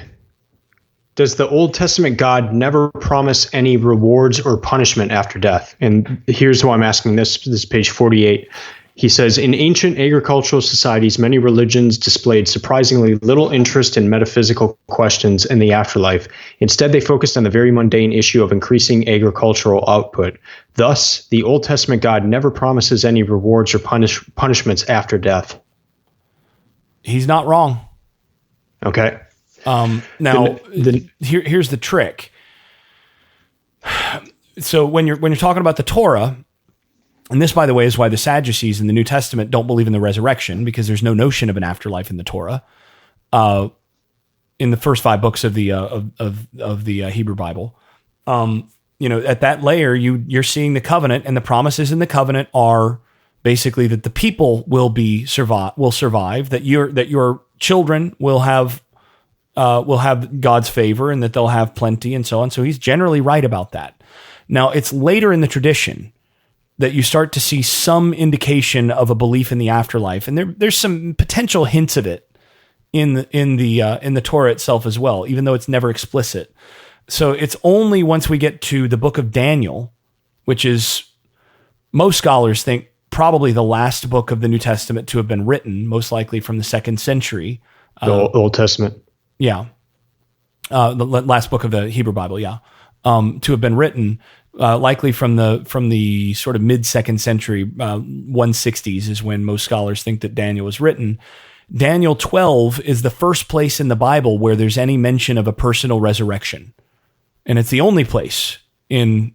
Does the Old Testament God never promise any rewards or punishment after death? And here's why I'm asking this. This is page 48. He says, in ancient agricultural societies, many religions displayed surprisingly little interest in metaphysical questions in the afterlife. Instead, they focused on the very mundane issue of increasing agricultural output. Thus, the Old Testament God never promises any rewards or punishments after death.
He's not wrong.
Okay.
Now, here's the trick. So when you're talking about the Torah, and this, by the way, is why the Sadducees in the New Testament don't believe in the resurrection, because there's no notion of an afterlife in the Torah. In the first 5 books of the Hebrew Bible, at that layer, you're seeing the covenant, and the promises in the covenant are basically that the people will survive, that your children will have God's favor, and that they'll have plenty and so on. So he's generally right about that. Now, it's later in the tradition that you start to see some indication of a belief in the afterlife, and there's some potential hints of it in the Torah itself as well, even though it's never explicit. So it's only once we get to the book of Daniel, which is, most scholars think, probably the last book of the New Testament to have been written, most likely from the 2nd century.
The Old Testament. Yeah.
The last book of the Hebrew Bible. Yeah. To have been written, likely from the sort of mid 2nd century, 160s is when most scholars think that Daniel was written. Daniel 12 is the first place in the Bible where there's any mention of a personal resurrection. And it's the only place in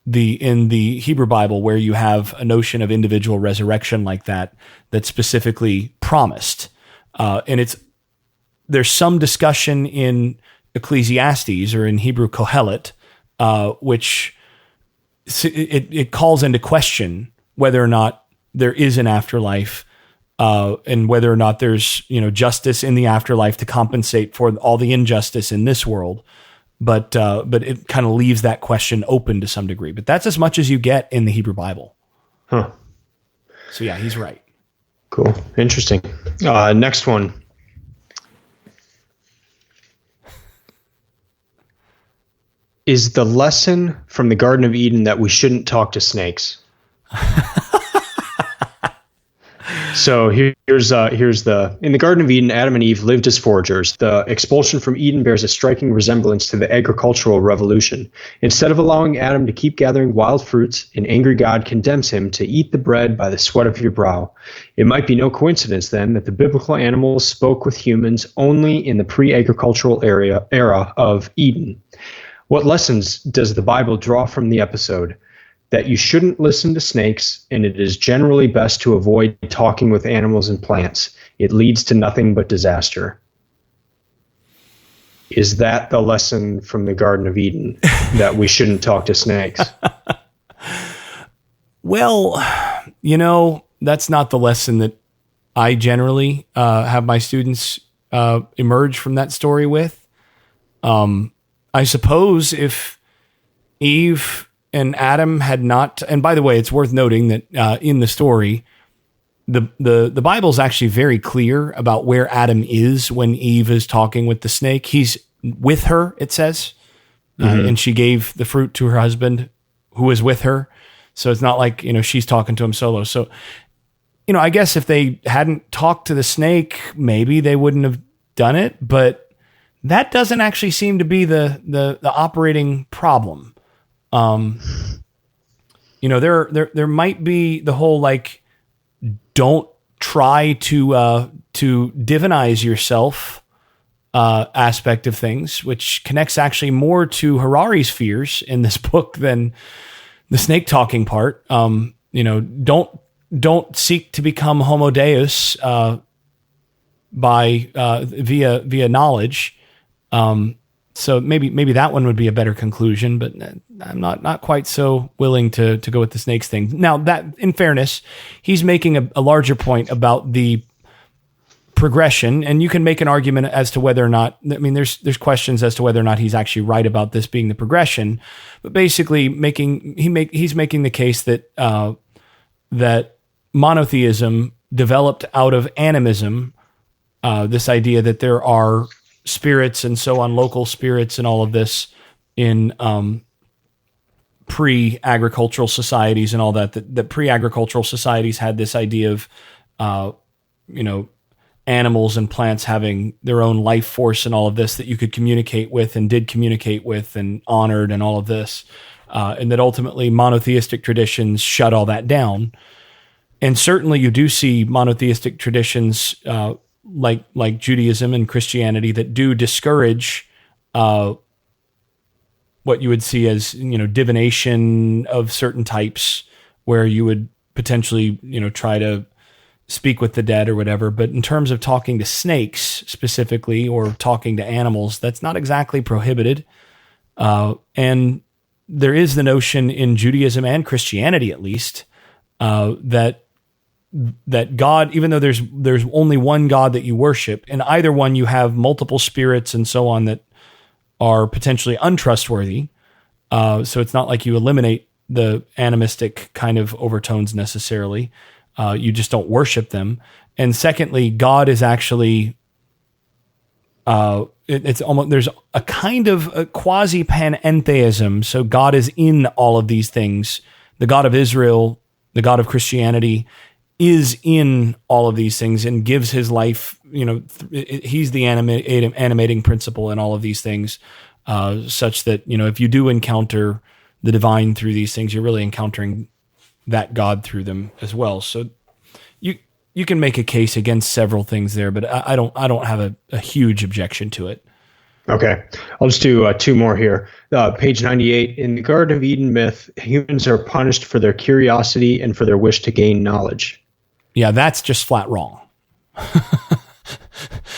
the Hebrew Bible where you have a notion of individual resurrection like that, that's specifically promised. And there's some discussion in Ecclesiastes, or in Hebrew Kohelet, which it calls into question whether or not there is an afterlife, and whether or not there's justice in the afterlife to compensate for all the injustice in this world. But it kind of leaves that question open to some degree. But that's as much as you get in the Hebrew Bible.
Huh.
So yeah, he's right.
Cool. Interesting. Next one. Is the lesson from the Garden of Eden that we shouldn't talk to snakes? So here's in the Garden of Eden, Adam and Eve lived as foragers. The expulsion from Eden bears a striking resemblance to the agricultural revolution. Instead of allowing Adam to keep gathering wild fruits, an angry God condemns him to eat the bread by the sweat of your brow. It might be no coincidence then that the biblical animals spoke with humans only in the pre-agricultural era of Eden. What lessons does the Bible draw from the episode? That you shouldn't listen to snakes, and it is generally best to avoid talking with animals and plants. It leads to nothing but disaster. Is that the lesson from the Garden of Eden, that we shouldn't talk to snakes?
Well, that's not the lesson that I generally have my students emerge from that story with. I suppose if Eve and Adam had not, and by the way, it's worth noting that in the story, the Bible's actually very clear about where Adam is when Eve is talking with the snake. He's with her, it says, and she gave the fruit to her husband who was with her. So it's not like, she's talking to him solo. So, I guess if they hadn't talked to the snake, maybe they wouldn't have done it, but that doesn't actually seem to be the operating problem. There might be the whole, don't try to divinize yourself, aspect of things, which connects actually more to Harari's fears in this book than the snake talking part. Don't seek to become Homo Deus, via knowledge. So maybe that one would be a better conclusion, but I'm not quite so willing to go with the snakes thing. Now, that, in fairness, he's making a larger point about the progression, and you can make an argument as to whether or not, there's questions as to whether or not he's actually right about this being the progression, but basically he's making the case that that monotheism developed out of animism, this idea that there are spirits and so on, local spirits and all of this in pre-agricultural societies and all that pre-agricultural societies had this idea of, animals and plants having their own life force and all of this that you could communicate with and did communicate with and honored and all of this. And that ultimately monotheistic traditions shut all that down. And certainly you do see monotheistic traditions, like Judaism and Christianity, that do discourage what you would see as divination of certain types, where you would potentially try to speak with the dead or whatever. But in terms of talking to snakes specifically, or talking to animals, that's not exactly prohibited. And there is the notion in Judaism and Christianity, at least, that God, even though there's only one God that you worship, in either one you have multiple spirits and so on that are potentially untrustworthy. So it's not like you eliminate the animistic kind of overtones necessarily. You just don't worship them. And secondly, God is actually, it's almost, there's a kind of a quasi panentheism. So God is in all of these things. The God of Israel, the God of Christianity, is in all of these things and gives his life, he's the animating principle in all of these things, such that, if you do encounter the divine through these things, you're really encountering that God through them as well. So you can make a case against several things there, but I don't have a huge objection to it.
Okay. I'll just do two more here. Page 98. In the Garden of Eden myth, humans are punished for their curiosity and for their wish to gain knowledge.
Yeah, that's just flat wrong.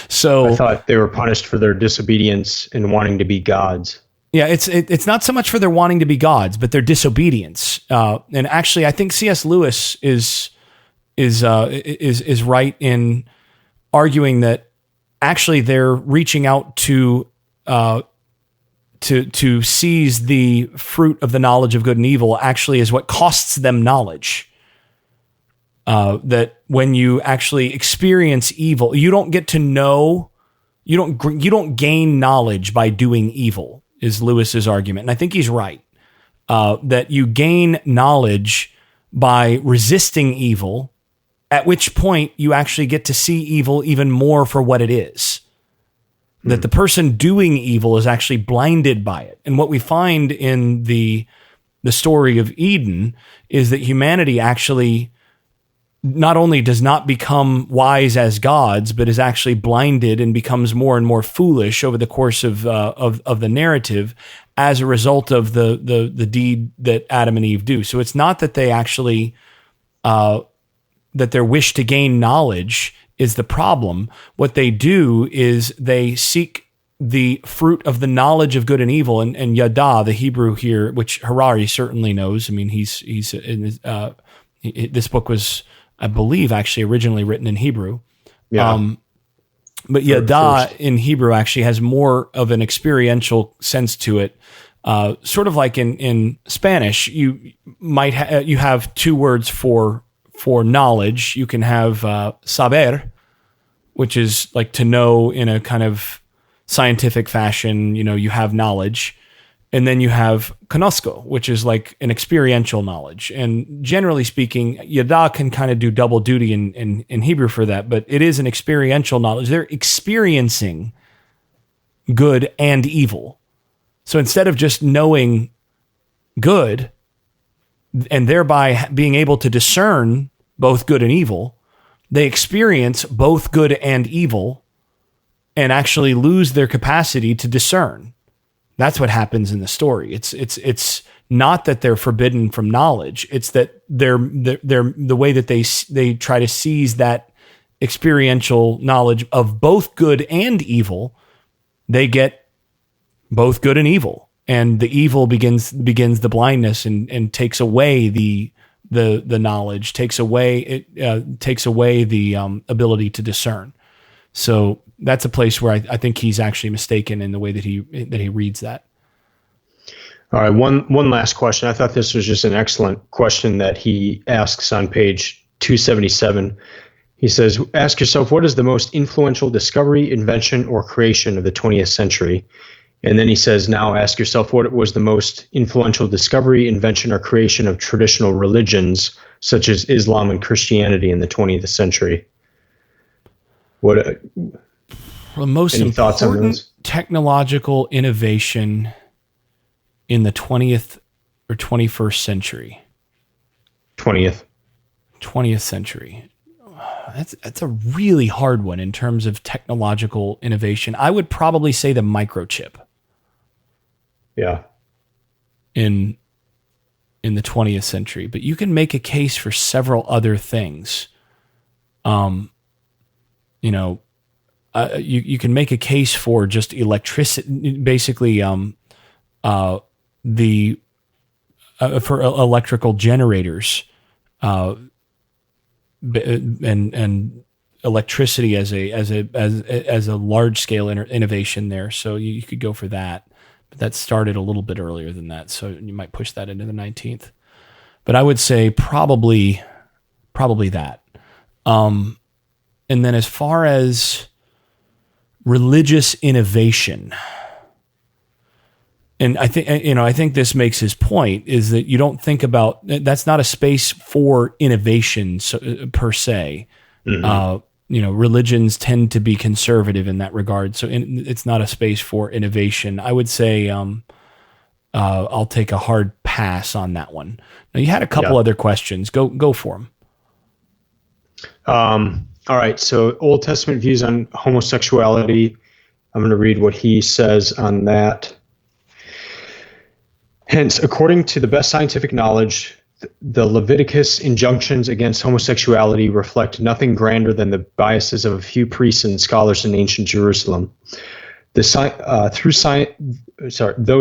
So
I thought they were punished for their disobedience and wanting to be gods.
Yeah, it's not so much for their wanting to be gods, but their disobedience. And actually, I think C.S. Lewis is right in arguing that actually they're reaching out to seize the fruit of the knowledge of good and evil. Actually, is what costs them knowledge. That when you actually experience evil, you don't get to know. You don't gain knowledge by doing evil, is Lewis's argument. And I think he's right, that you gain knowledge by resisting evil at which point you actually get to see evil even more for what it is. That the person doing evil is actually blinded by it. And what we find in the story of Eden is that humanity actually not only does not become wise as gods, but is actually blinded and becomes more and more foolish over the course of the narrative as a result of the deed that Adam and Eve do. So it's not that they actually that their wish to gain knowledge is the problem. What they do is they seek the fruit of the knowledge of good and evil, and yada, the Hebrew here, which Harari certainly knows. I mean, he's in his, this book was, I believe, actually originally written in Hebrew. Yeah. But yada in Hebrew actually has more of an experiential sense to it. Sort of like in Spanish, you might you have two words for knowledge. You can have saber, which is like to know in a kind of scientific fashion. You know, you have knowledge. And then you have conozco, which is like an experiential knowledge. And generally speaking, yada can kind of do double duty in Hebrew for that, but it is an experiential knowledge. They're experiencing good and evil. So instead of just knowing good and thereby being able to discern both good and evil, they experience both good and evil and actually lose their capacity to discern. That's what happens in the story. It's not that they're forbidden from knowledge. It's that they're the way that they try to seize that experiential knowledge of both good and evil. They get both good and evil, and the evil begins the blindness and takes away the knowledge, takes away the ability to discern. So that's a place where I think he's actually mistaken in the way that he reads that.
All right, one last question. I thought this was just an excellent question that he asks on page 277. He says, ask yourself, what is the most influential discovery, invention, or creation of the 20th century? And then he says, now ask yourself, what was the most influential discovery, invention, or creation of traditional religions, such as Islam and Christianity in the 20th century? What?
The most important technological innovation in the 20th or 21st century? 20th century. That's a really hard one in terms of technological innovation. I would probably say the microchip.
Yeah.
In the 20th century, but you can make a case for several other things. You can make a case for just electricity, basically, for electrical generators, and electricity as a large scale innovation there. So you could go for that, but that started a little bit earlier than that. So you might push that into the 19th. But I would say probably that. And then as far as religious innovation, and I think this makes his point, is that you don't think about, that's not a space for innovation per se. Mm-hmm. Religions tend to be conservative in that regard, so it's not a space for innovation. I would say I'll take a hard pass on that one. Now, you had a couple other questions. Go for them.
All right, so Old Testament views on homosexuality. I'm going to read what he says on that. Hence, according to the best scientific knowledge, the Leviticus injunctions against homosexuality reflect nothing grander than the biases of a few priests and scholars in ancient Jerusalem. Though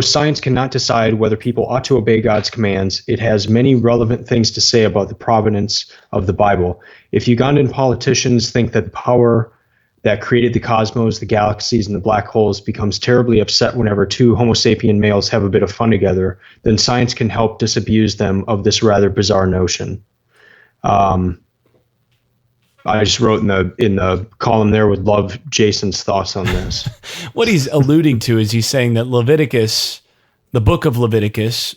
science cannot decide whether people ought to obey God's commands, it has many relevant things to say about the provenance of the Bible. If Ugandan politicians think that the power that created the cosmos, the galaxies, and the black holes becomes terribly upset whenever two Homo sapien males have a bit of fun together, then science can help disabuse them of this rather bizarre notion. I just wrote in the column there, would love Jason's thoughts on this.
What he's alluding to is he's saying that Leviticus, the book of Leviticus,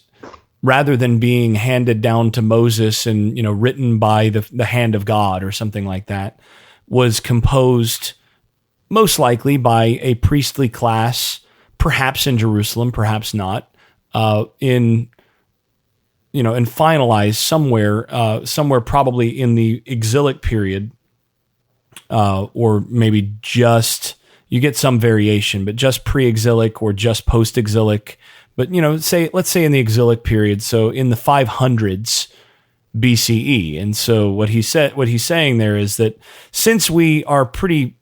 rather than being handed down to Moses and, written by the hand of God or something like that, was composed most likely by a priestly class, perhaps in Jerusalem, perhaps not, and finalized somewhere probably in the exilic period, or maybe just, you get some variation, but just pre-exilic or just post-exilic. But, let's say in the exilic period, so in the 500s BCE. And so what he's saying there is that since we are pretty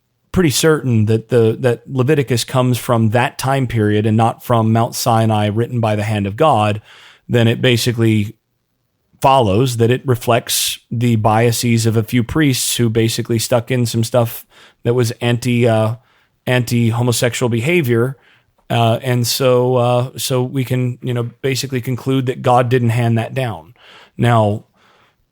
certain that Leviticus comes from that time period and not from Mount Sinai written by the hand of God, then it basically follows that it reflects the biases of a few priests who basically stuck in some stuff that was anti-homosexual behavior. And so we can, basically conclude that God didn't hand that down. Now,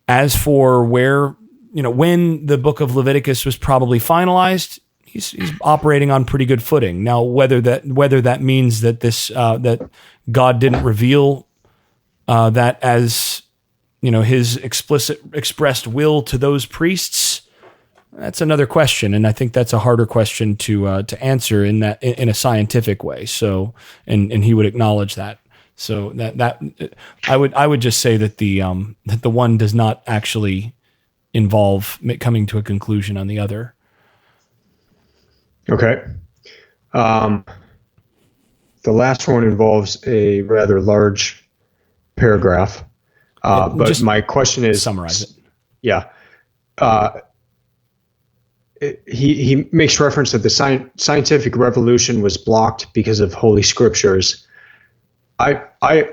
as for where, when the book of Leviticus was probably finalized, he's operating on pretty good footing. Now, whether that means that that God didn't reveal that as, his expressed will to those priests, that's another question, and I think that's a harder question to answer in a scientific way. So, and he would acknowledge that. So that I would just say that the one does not actually involve coming to a conclusion on the other.
Okay. The last one involves a rather large paragraph, but my question is,
summarize it.
Yeah. He makes reference that the scientific revolution was blocked because of Holy Scriptures. I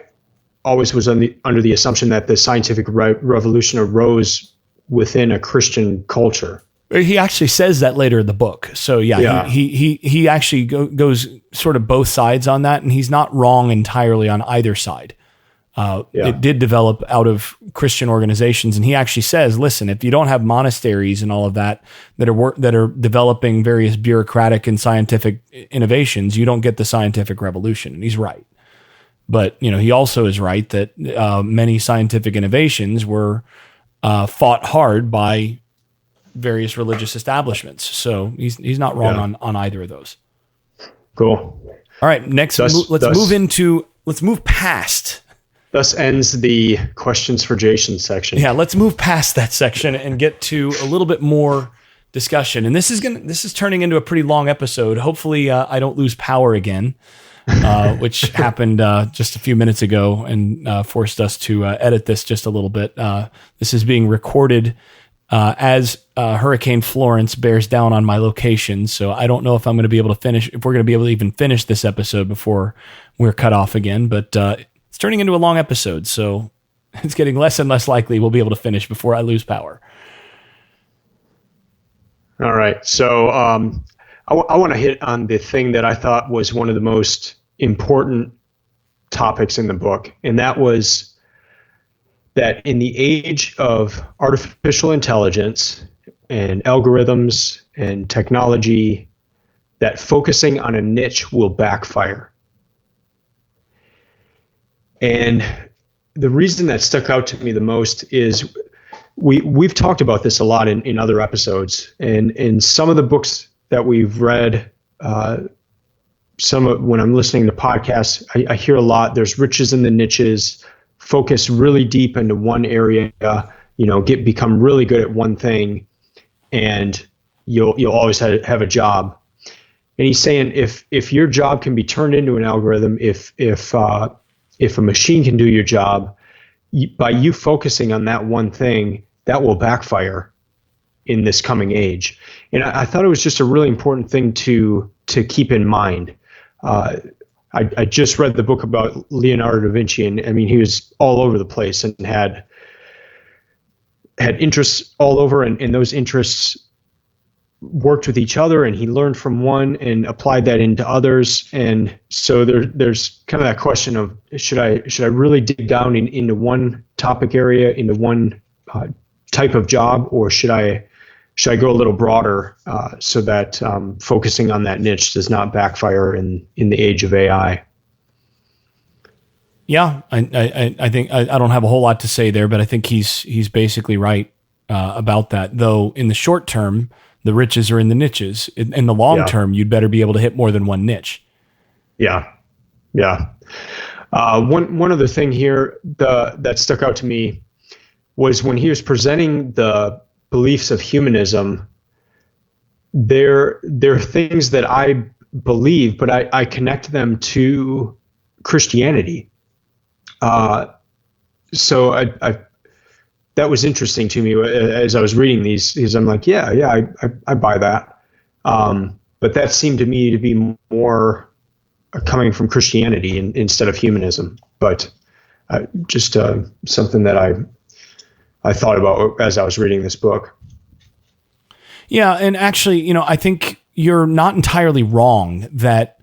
always was under the assumption that the scientific revolution arose within a Christian culture.
He actually says that later in the book. So he actually goes sort of both sides on that, and he's not wrong entirely on either side. It did develop out of Christian organizations, and he actually says, listen, if you don't have monasteries and all of that are developing various bureaucratic and scientific innovations, you don't get the scientific revolution. And he's right. But, he also is right that many scientific innovations were fought hard by various religious establishments. So he's not wrong on either of those.
Cool.
All right, next let's move past.
Thus ends the questions for Jason section.
Yeah, let's move past that section and get to a little bit more discussion. And this is turning into a pretty long episode. Hopefully I don't lose power again. Which happened just a few minutes ago and forced us to edit this just a little bit. This is being recorded as Hurricane Florence bears down on my location, so I don't know if we're going to be able to even finish this episode before we're cut off again, but it's turning into a long episode, so it's getting less and less likely we'll be able to finish before I lose power.
All right, so I want to hit on the thing that I thought was one of the most important topics in the book, and that was that in the age of artificial intelligence and algorithms and technology, that focusing on a niche will backfire. And the reason that stuck out to me the most is we've talked about this a lot in other episodes, and in some of the books that we've read, when I'm listening to podcasts, I hear a lot, there's riches in the niches, focus really deep into one area, become really good at one thing, and you'll always have a job. And he's saying if your job can be turned into an algorithm, if a machine can do your job, by you focusing on that one thing, that will backfire in this coming age. And I thought it was just a really important thing to keep in mind. I just read the book about Leonardo da Vinci, and I mean, he was all over the place and had interests all over, and those interests worked with each other, and he learned from one and applied that into others. And so there's kind of that question of should I really dig down into one topic area, into one type of job, or should I go a little broader so that focusing on that niche does not backfire in the age of AI?
Yeah, I think I don't have a whole lot to say there, but I think he's basically right about that. Though in the short term, the riches are in the niches. In the long term, you'd better be able to hit more than one niche.
Yeah, yeah. One other thing here that stuck out to me was when he was presenting the beliefs of humanism. There are things that I believe, but I connect them to Christianity. So I that was interesting to me as I was reading these, because I'm like, I buy that. But that seemed to me to be more coming from Christianity instead of humanism. But just something that I thought about as I was reading this book.
Yeah, and actually, I think you're not entirely wrong that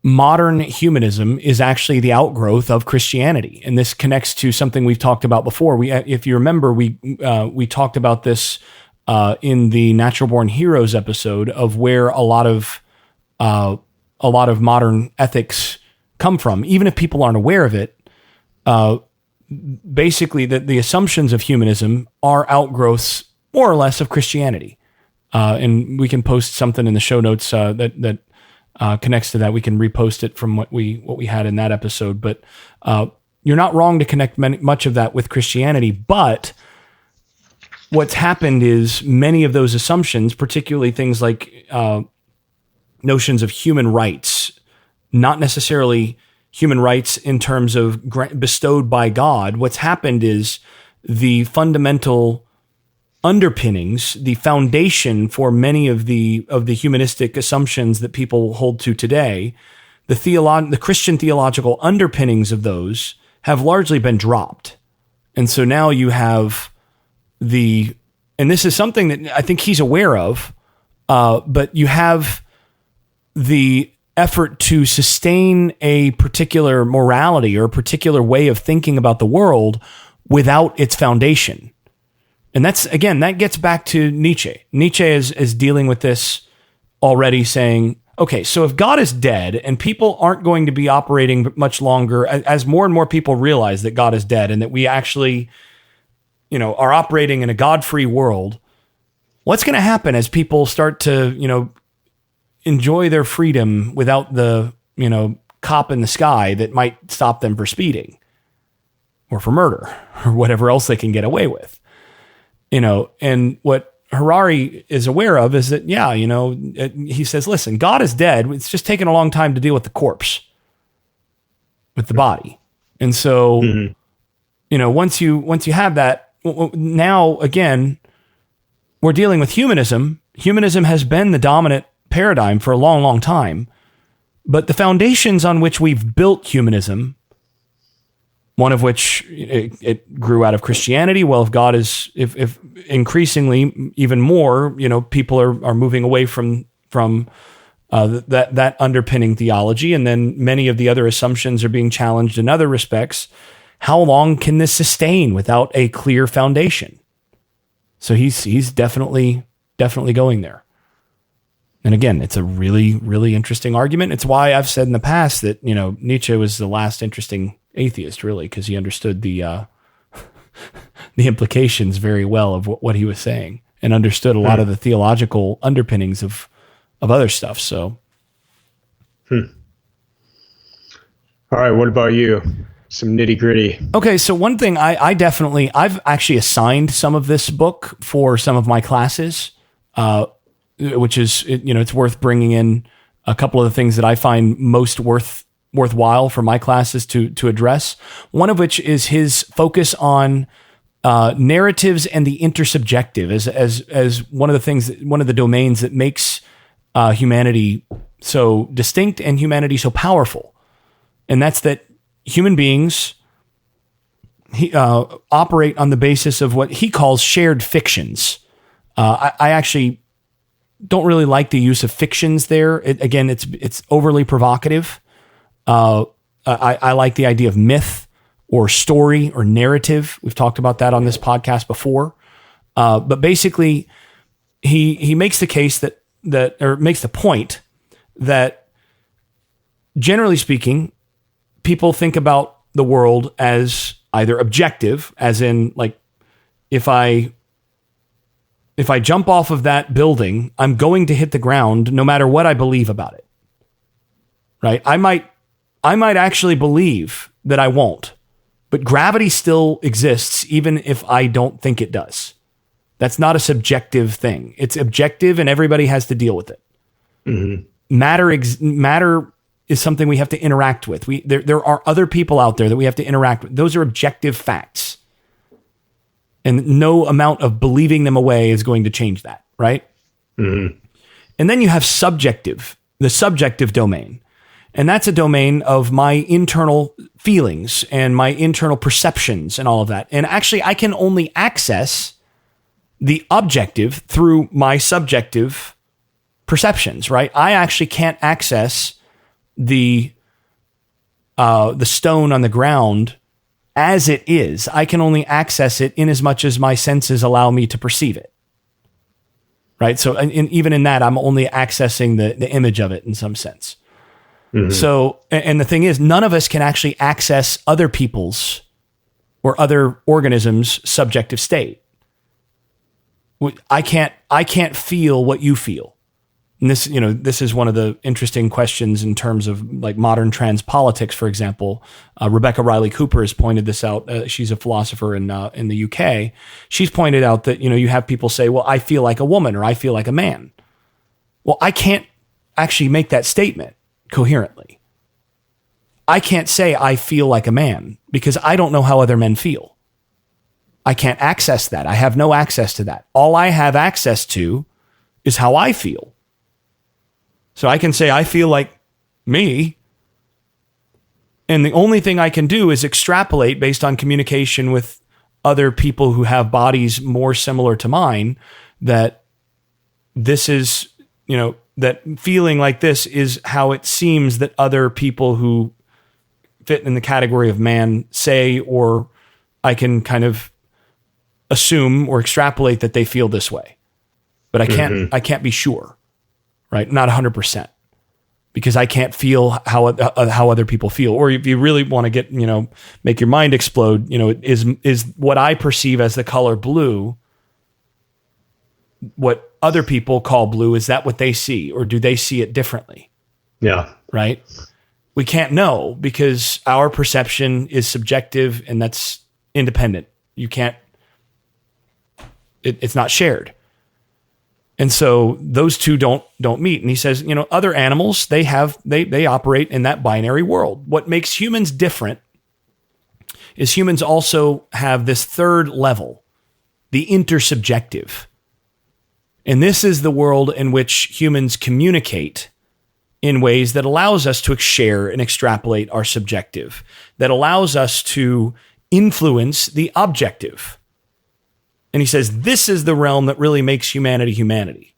modern humanism is actually the outgrowth of Christianity, and this connects to something we've talked about before. If you remember, we talked about this in the Natural Born Heroes episode of where a lot of modern ethics come from, even if people aren't aware of it. Basically, the assumptions of humanism are outgrowths, more or less, of Christianity. And we can post something in the show notes that connects to that. We can repost it from what we had in that episode. But you're not wrong to connect much of that with Christianity. But what's happened is many of those assumptions, particularly things like notions of human rights, not necessarily human rights in terms of bestowed by God. What's happened is the fundamental underpinnings, the foundation for many of the humanistic assumptions that people hold to today, the Christian theological underpinnings of those have largely been dropped. And so now you have and this is something that I think he's aware of, but you have the effort to sustain a particular morality or a particular way of thinking about the world without its foundation. And that gets back to Nietzsche. Nietzsche is dealing with this already, saying, okay, so if God is dead and people aren't going to be operating much longer, as more and more people realize that God is dead and that we actually, are operating in a God-free world, what's going to happen as people start to, enjoy their freedom without the, cop in the sky that might stop them for speeding or for murder or whatever else they can get away with? And what Harari is aware of is that, he says, listen, God is dead. It's just taken a long time to deal with the corpse, with the body. And so, once you have that, now again, we're dealing with humanism. Humanism has been the dominant paradigm for a long, long time, but the foundations on which we've built humanism, one of which it grew out of Christianity. Well, if increasingly even more, people are moving away from that underpinning theology, and then many of the other assumptions are being challenged in other respects. How long can this sustain without a clear foundation? So he's definitely going there. And again, it's a really, really interesting argument. It's why I've said in the past that, Nietzsche was the last interesting atheist, really, because he understood the implications very well of what he was saying and understood a lot of the theological underpinnings of other stuff. So.
All right. What about you? Some nitty gritty.
Okay. So one thing I've actually assigned some of this book for some of my classes, which is, it's worth bringing in a couple of the things that I find most worthwhile for my classes to address. One of which is his focus on narratives and the intersubjective as one of the domains that makes humanity so distinct and humanity so powerful. And that's that human beings operate on the basis of what he calls shared fictions. I actually don't really like the use of fictions there. It's overly provocative. I like the idea of myth or story or narrative. We've talked about that on this podcast before. But basically, he makes the case or makes the point that, generally speaking, people think about the world as either objective, as in like, if I jump off of that building, I'm going to hit the ground no matter what I believe about it. Right? I might actually believe that I won't, but gravity still exists even if I don't think it does. That's not a subjective thing. It's objective and everybody has to deal with it. Mm-hmm. Matter is something we have to interact with. There are other people out there that we have to interact with. Those are objective facts. And no amount of believing them away is going to change that, right? Mm-hmm. And then you have the subjective domain. And that's a domain of my internal feelings and my internal perceptions and all of that. And actually, I can only access the objective through my subjective perceptions, right? I actually can't access the stone on the ground as it is. I can only access it in as much as my senses allow me to perceive it. Right? So even in that, I'm only accessing the image of it in some sense. Mm-hmm. So, and the thing is, none of us can actually access other people's or other organisms' subjective state. I can't feel what you feel. And this is one of the interesting questions in terms of like modern trans politics, for example. Rebecca Riley Cooper has pointed this out. She's a philosopher in the UK. She's pointed out that, you have people say, well, I feel like a woman or I feel like a man. Well, I can't actually make that statement coherently. I can't say I feel like a man because I don't know how other men feel. I can't access that. I have no access to that. All I have access to is how I feel. So I can say I feel like me, and the only thing I can do is extrapolate based on communication with other people who have bodies more similar to mine, that this is, that feeling like this is how it seems that other people who fit in the category of man say, or I can kind of assume or extrapolate that they feel this way. But I can't be sure. Right? Not 100%, because I can't feel how other people feel. Or if you really want to get, make your mind explode, is what I perceive as the color blue, what other people call blue, is that what they see, or do they see it differently?
Yeah.
Right? We can't know because our perception is subjective and that's independent. You can't, it's not shared. And so those two don't meet. And he says, other animals, they operate in that binary world. What makes humans different is humans also have this third level, the intersubjective. And this is the world in which humans communicate in ways that allows us to share and extrapolate our subjective, that allows us to influence the objective. And he says, this is the realm that really makes humanity humanity.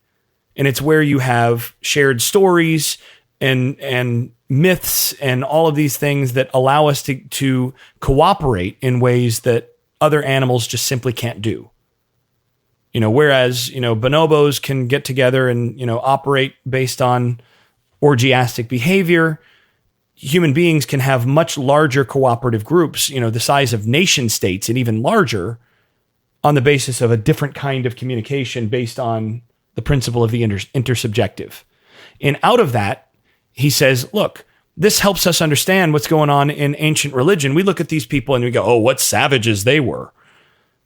And it's where you have shared stories and myths and all of these things that allow us to cooperate in ways that other animals just simply can't do. Whereas, bonobos can get together and, operate based on orgiastic behavior. Human beings can have much larger cooperative groups, the size of nation states and even larger, on the basis of a different kind of communication based on the principle of the intersubjective. And out of that, he says, look, this helps us understand what's going on in ancient religion. We look at these people and we go, oh, what savages they were.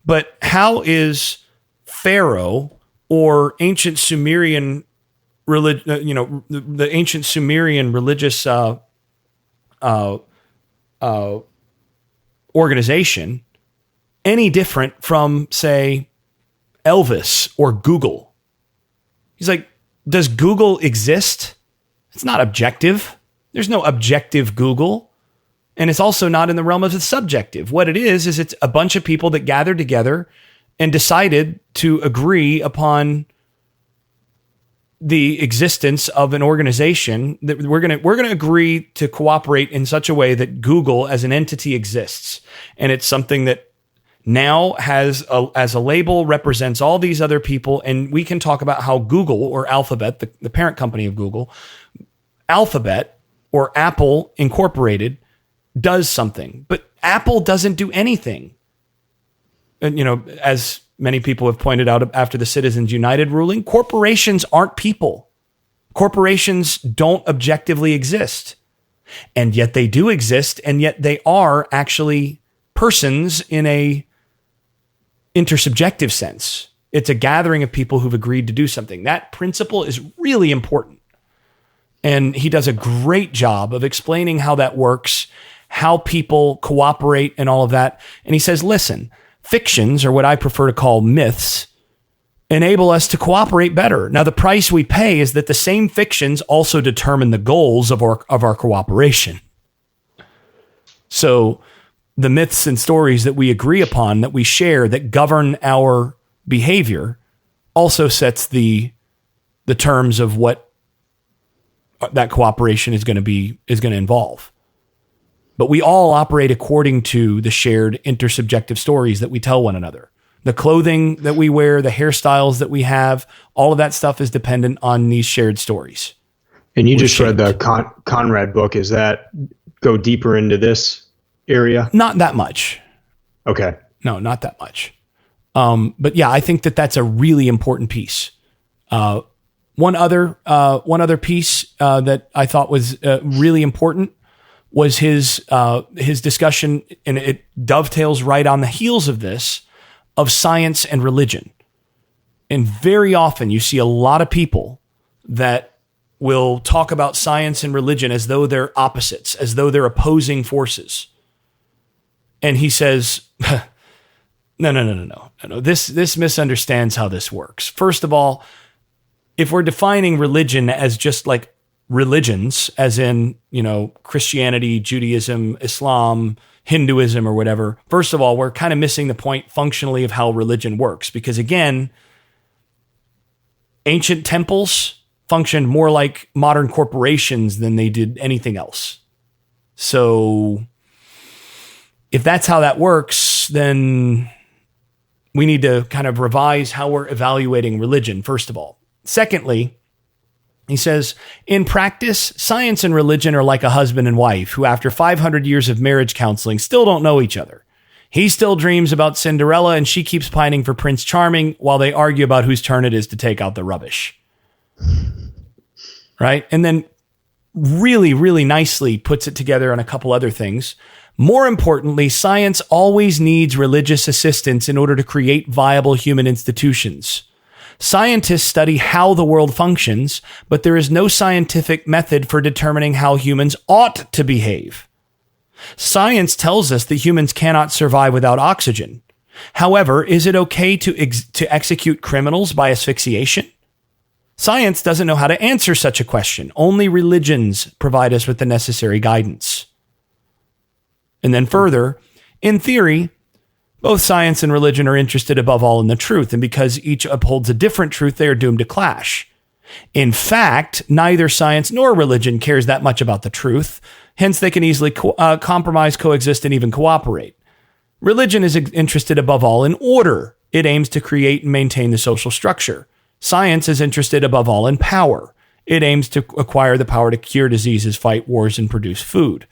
But how is Pharaoh or ancient Sumerian the ancient Sumerian religious organization any different from, say, Elvis or Google? He's like, does Google exist? It's not objective. There's no objective Google. And it's also not in the realm of the subjective. What it is it's a bunch of people that gathered together and decided to agree upon the existence of an organization that we're going to agree to cooperate in such a way that Google as an entity exists. And it's something that now has as a label represents all these other people. And we can talk about how Google or Alphabet, the parent company of Google, Alphabet or Apple Incorporated, does something, but Apple doesn't do anything. And, as many people have pointed out after the Citizens United ruling, corporations aren't people. Corporations don't objectively exist. And yet they do exist, and yet they are actually persons in a intersubjective sense. It's a gathering of people who've agreed to do something. That principle is really important. And he does a great job of explaining how that works, how people cooperate and all of that. And he says, listen, fictions, or what I prefer to call myths, enable us to cooperate better. Now, the price we pay is that the same fictions also determine the goals of our cooperation. So the myths and stories that we agree upon, that we share, that govern our behavior, also sets the terms of what that cooperation is going to involve. But we all operate according to the shared intersubjective stories that we tell one another. The clothing that we wear, the hairstyles that we have, all of that stuff is dependent on these shared stories.
And you just read the Conrad book. Does that go deeper into this area?
Not that much.
Okay.
No, not that much. But yeah, I think that's a really important piece. One other piece that I thought was really important was his discussion, and it dovetails right on the heels of this, of science and religion. And very often you see a lot of people that will talk about science and religion as though they're opposites, as though they're opposing forces. And he says, no. This misunderstands how this works. First of all, if we're defining religion as just like religions, as in, Christianity, Judaism, Islam, Hinduism, or whatever, first of all, we're kind of missing the point functionally of how religion works. Because again, ancient temples functioned more like modern corporations than they did anything else. So if that's how that works, then we need to kind of revise how we're evaluating religion, first of all. Secondly, he says, in practice, science and religion are like a husband and wife who, after 500 years of marriage counseling, still don't know each other. He still dreams about Cinderella, and she keeps pining for Prince Charming while they argue about whose turn it is to take out the rubbish. Right? And then really, really nicely puts it together on a couple other things. More importantly, science always needs religious assistance in order to create viable human institutions. Scientists study how the world functions, but there is no scientific method for determining how humans ought to behave. Science tells us that humans cannot survive without oxygen. However, is it okay to execute criminals by asphyxiation? Science doesn't know how to answer such a question. Only religions provide us with the necessary guidance. And then further, in theory, both science and religion are interested above all in the truth, and because each upholds a different truth, they are doomed to clash. In fact, neither science nor religion cares that much about the truth, hence they can easily compromise, coexist, and even cooperate. Religion is interested above all in order. It aims to create and maintain the social structure. Science is interested above all in power. It aims to acquire the power to cure diseases, fight wars, and produce food.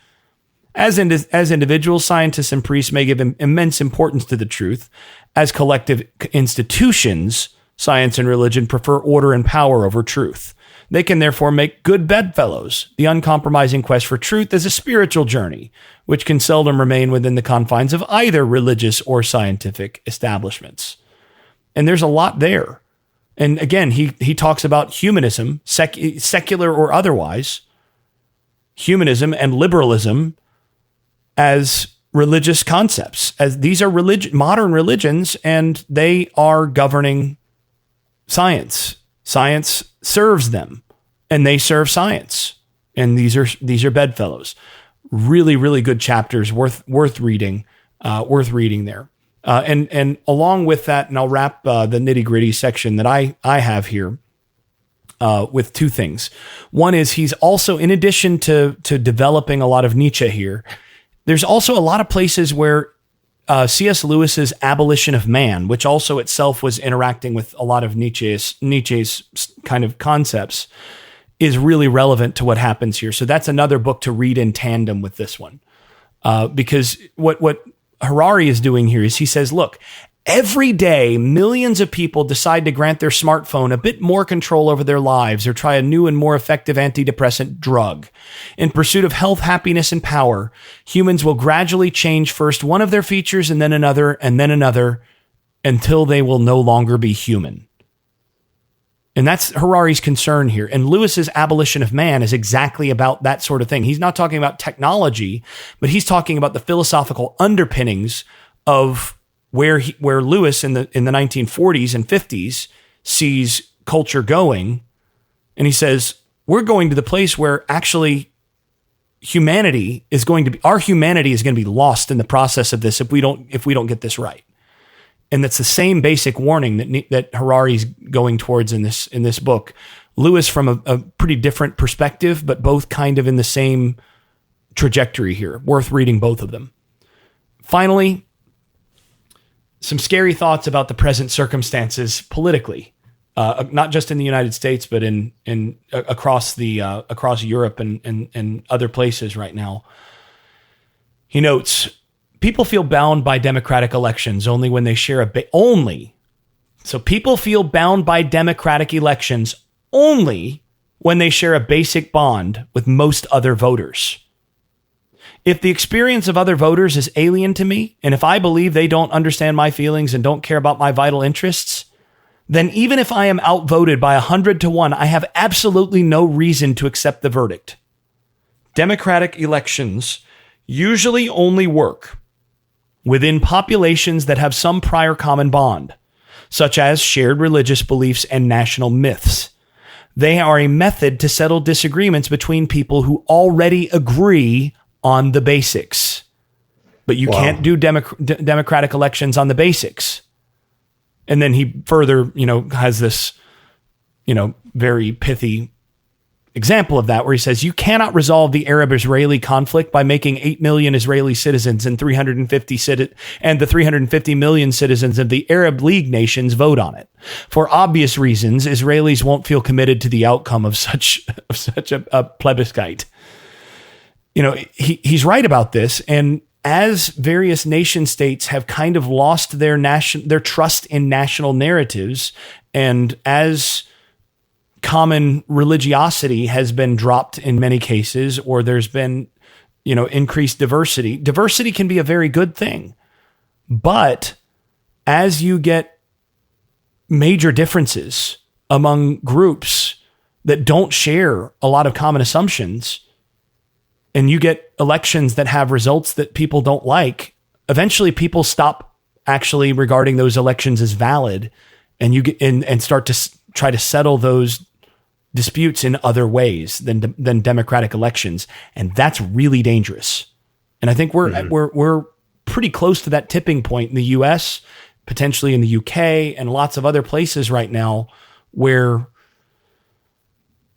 As individuals, scientists and priests may give immense importance to the truth. As collective institutions, science and religion prefer order and power over truth. They can therefore make good bedfellows. The uncompromising quest for truth is a spiritual journey, which can seldom remain within the confines of either religious or scientific establishments. And there's a lot there. And again, he talks about humanism, secular or otherwise, humanism and liberalism as religious concepts, as these are modern religions, and they are governing science. Science serves them, and they serve science. And these are bedfellows. Really, really good chapters, worth reading there. And along with that, and I'll wrap the nitty gritty section that I have here with two things. One is he's also, in addition to developing a lot of Nietzsche here, there's also a lot of places where C.S. Lewis's Abolition of Man, which also itself was interacting with a lot of Nietzsche's kind of concepts, is really relevant to what happens here. So that's another book to read in tandem with this one. because what Harari is doing here is he says, look, every day, millions of people decide to grant their smartphone a bit more control over their lives or try a new and more effective antidepressant drug. In pursuit of health, happiness, and power, humans will gradually change first one of their features and then another, until they will no longer be human. And that's Harari's concern here. And Lewis's Abolition of Man is exactly about that sort of thing. He's not talking about technology, but he's talking about the philosophical underpinnings of where Lewis in the 1940s and 50s sees culture going. And he says, we're going to the place where actually our humanity is going to be lost in the process of this if we don't get this right. And that's the same basic warning that Harari's going towards in this book. Lewis from a pretty different perspective, but both kind of in the same trajectory here. Worth reading both of them. Finally, some scary thoughts about the present circumstances politically, not just in the United States, but across Europe and other places right now. He notes, people feel bound by democratic elections only when they share So people feel bound by democratic elections only when they share a basic bond with most other voters. If the experience of other voters is alien to me, and if I believe they don't understand my feelings and don't care about my vital interests, then even if I am outvoted by 100 to 1, I have absolutely no reason to accept the verdict. Democratic elections usually only work within populations that have some prior common bond, such as shared religious beliefs and national myths. They are a method to settle disagreements between people who already agree on the basics. But you can't do democratic elections on the basics. And then he further, has this, very pithy example of that, where he says, you cannot resolve the Arab-Israeli conflict by making 8 million Israeli citizens and the 350 million citizens of the Arab League nations vote on it. For obvious reasons, Israelis won't feel committed to the outcome of such a plebiscite. He's right about this. And as various nation states have kind of lost their trust in national narratives, and as common religiosity has been dropped in many cases, or there's been, increased diversity. Diversity can be a very good thing. But as you get major differences among groups that don't share a lot of common assumptions, and you get elections that have results that people don't like, eventually people stop actually regarding those elections as valid, and you get and start to try to settle those disputes in other ways than democratic elections, and that's really dangerous. And I think we're pretty close to that tipping point in the U.S., potentially in the UK, and lots of other places right now where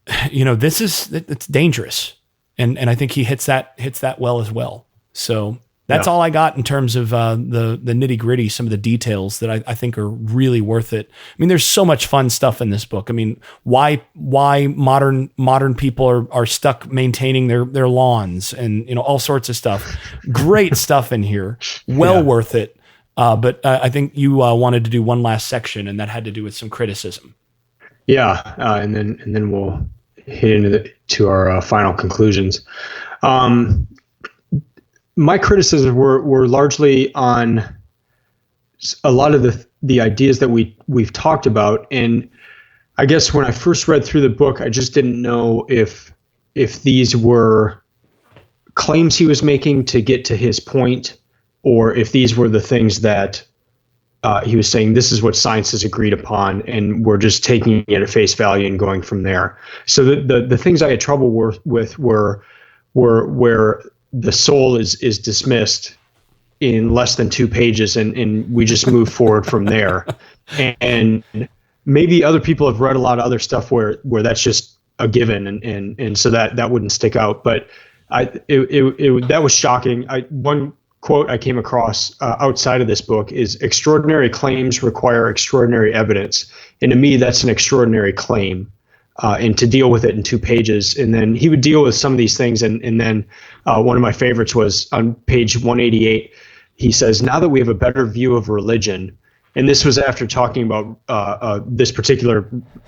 it's dangerous. And I think he hits that well as well. So that's all I got in terms of the nitty gritty, some of the details that I think are really worth it. I mean, there's so much fun stuff in this book. I mean, why modern people are stuck maintaining their lawns and all sorts of stuff. Great stuff in here. Worth it. But I think you wanted to do one last section, and that had to do with some criticism.
Yeah, and then we'll hit into our final conclusions. My criticisms were largely on a lot of the ideas that we've talked about, and I guess when I first read through the book, I just didn't know if these were claims he was making to get to his point, or if these were the things that he was saying, this is what science has agreed upon, and we're just taking it at face value and going from there. So the things I had trouble with were where the soul is dismissed in less than 2 pages, and we just move forward from there. And maybe other people have read a lot of other stuff where that's just a given, and so that wouldn't stick out. But that was shocking. One quote I came across outside of this book is, extraordinary claims require extraordinary evidence. And to me, that's an extraordinary claim. and to deal with it in 2 pages. And then he would deal with some of these things. And then one of my favorites was on page 188. He says, now that we have a better view of religion, and this was after talking about this particular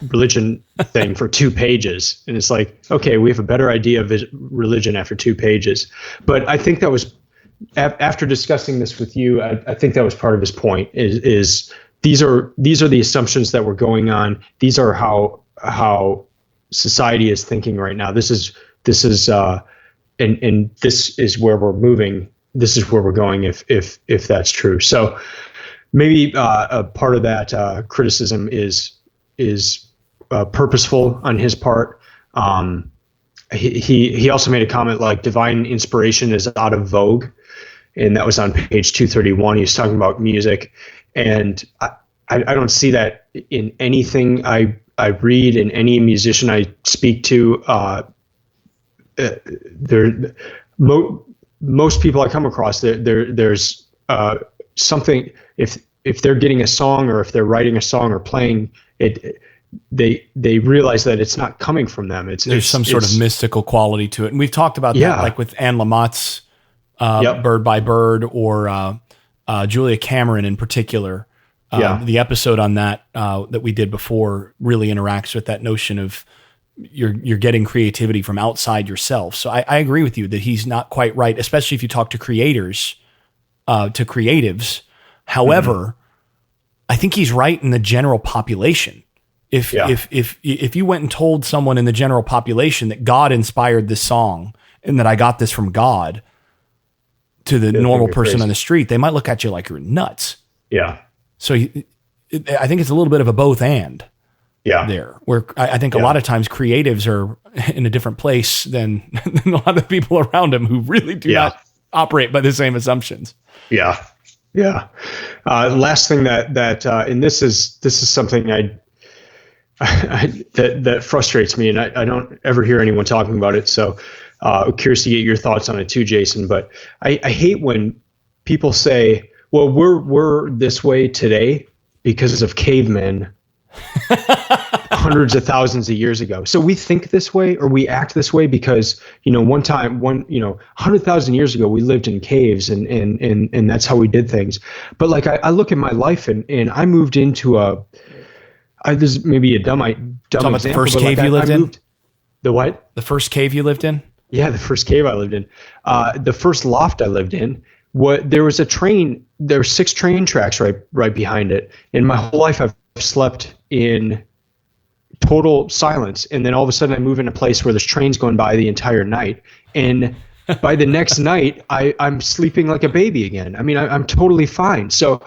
religion thing for 2 pages. And it's like, okay, we have a better idea of religion after 2 pages. But I think that was, after discussing this with you, I think that was part of his point, is these are the assumptions that were going on. These are how society is thinking right now. This is and this is where we're moving. This is where we're going if that's true. So maybe a part of that criticism is purposeful on his part. He also made a comment like divine inspiration is out of vogue, and that was on page 231. He was talking about music, and I don't see that in anything I read, in any musician I speak to. Most people I come across, there's something, if they're getting a song or if they're writing a song or playing it, they realize that it's not coming from them.
There's some sort of mystical quality to it. And we've talked about that, like with Anne Lamott's Bird by Bird, or Julia Cameron in particular. The episode on that we did before really interacts with that notion of you're getting creativity from outside yourself. So I agree with you that he's not quite right, especially if you talk to creators, to creatives. However, I think he's right in the general population. If you went and told someone in the general population that God inspired this song and that I got this from God, to the normal person crazy on the street, they might look at you like you're nuts.
Yeah.
So I think it's a little bit of a both and. There, where I think a lot of times creatives are in a different place than a lot of the people around them who really do not operate by the same assumptions.
Yeah. Last thing that and this is something that frustrates me, and I don't ever hear anyone talking about it. So curious to get your thoughts on it too, Jason. But I hate when people say, "Well, we're this way today because of cavemen." Hundreds of thousands of years ago. So we think this way or we act this way because, 100,000 years ago, we lived in caves and that's how we did things. But like, I look at my life and I moved into this is maybe a dumb example.
About the first cave you lived in?
The what?
The first cave you lived in?
Yeah, the first cave I lived in. The first loft I lived in, there was a train. There were 6 train tracks right behind it. And my whole life I've slept in total silence, and then all of a sudden I move in a place where there's trains going by the entire night, and by the next night I'm sleeping like a baby again. I mean, I'm totally fine. So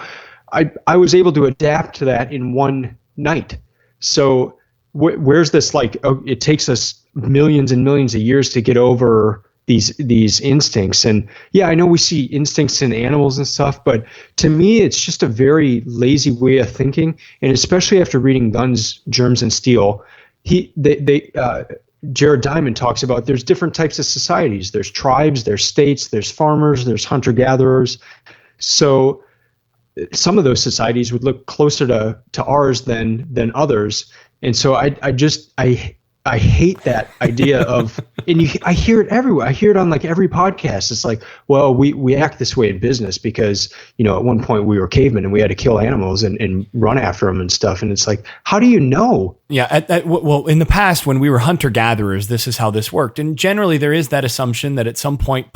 I was able to adapt to that in one night. So where's this, like, it takes us millions and millions of years to get over these instincts. And yeah, I know we see instincts in animals and stuff, but to me, it's just a very lazy way of thinking. And especially after reading Guns, Germs, and Steel, Jared Diamond talks about there's different types of societies. There's tribes, there's states, there's farmers, there's hunter-gatherers. So some of those societies would look closer to ours than others. And so I hate that idea of, and I hear it everywhere. I hear it on like every podcast. It's like, well, we act this way in business because, at one point we were cavemen and we had to kill animals and run after them and stuff. And it's like, how do you know?
Yeah. Well, in the past, when we were hunter gatherers, this is how this worked. And generally there is that assumption that at some point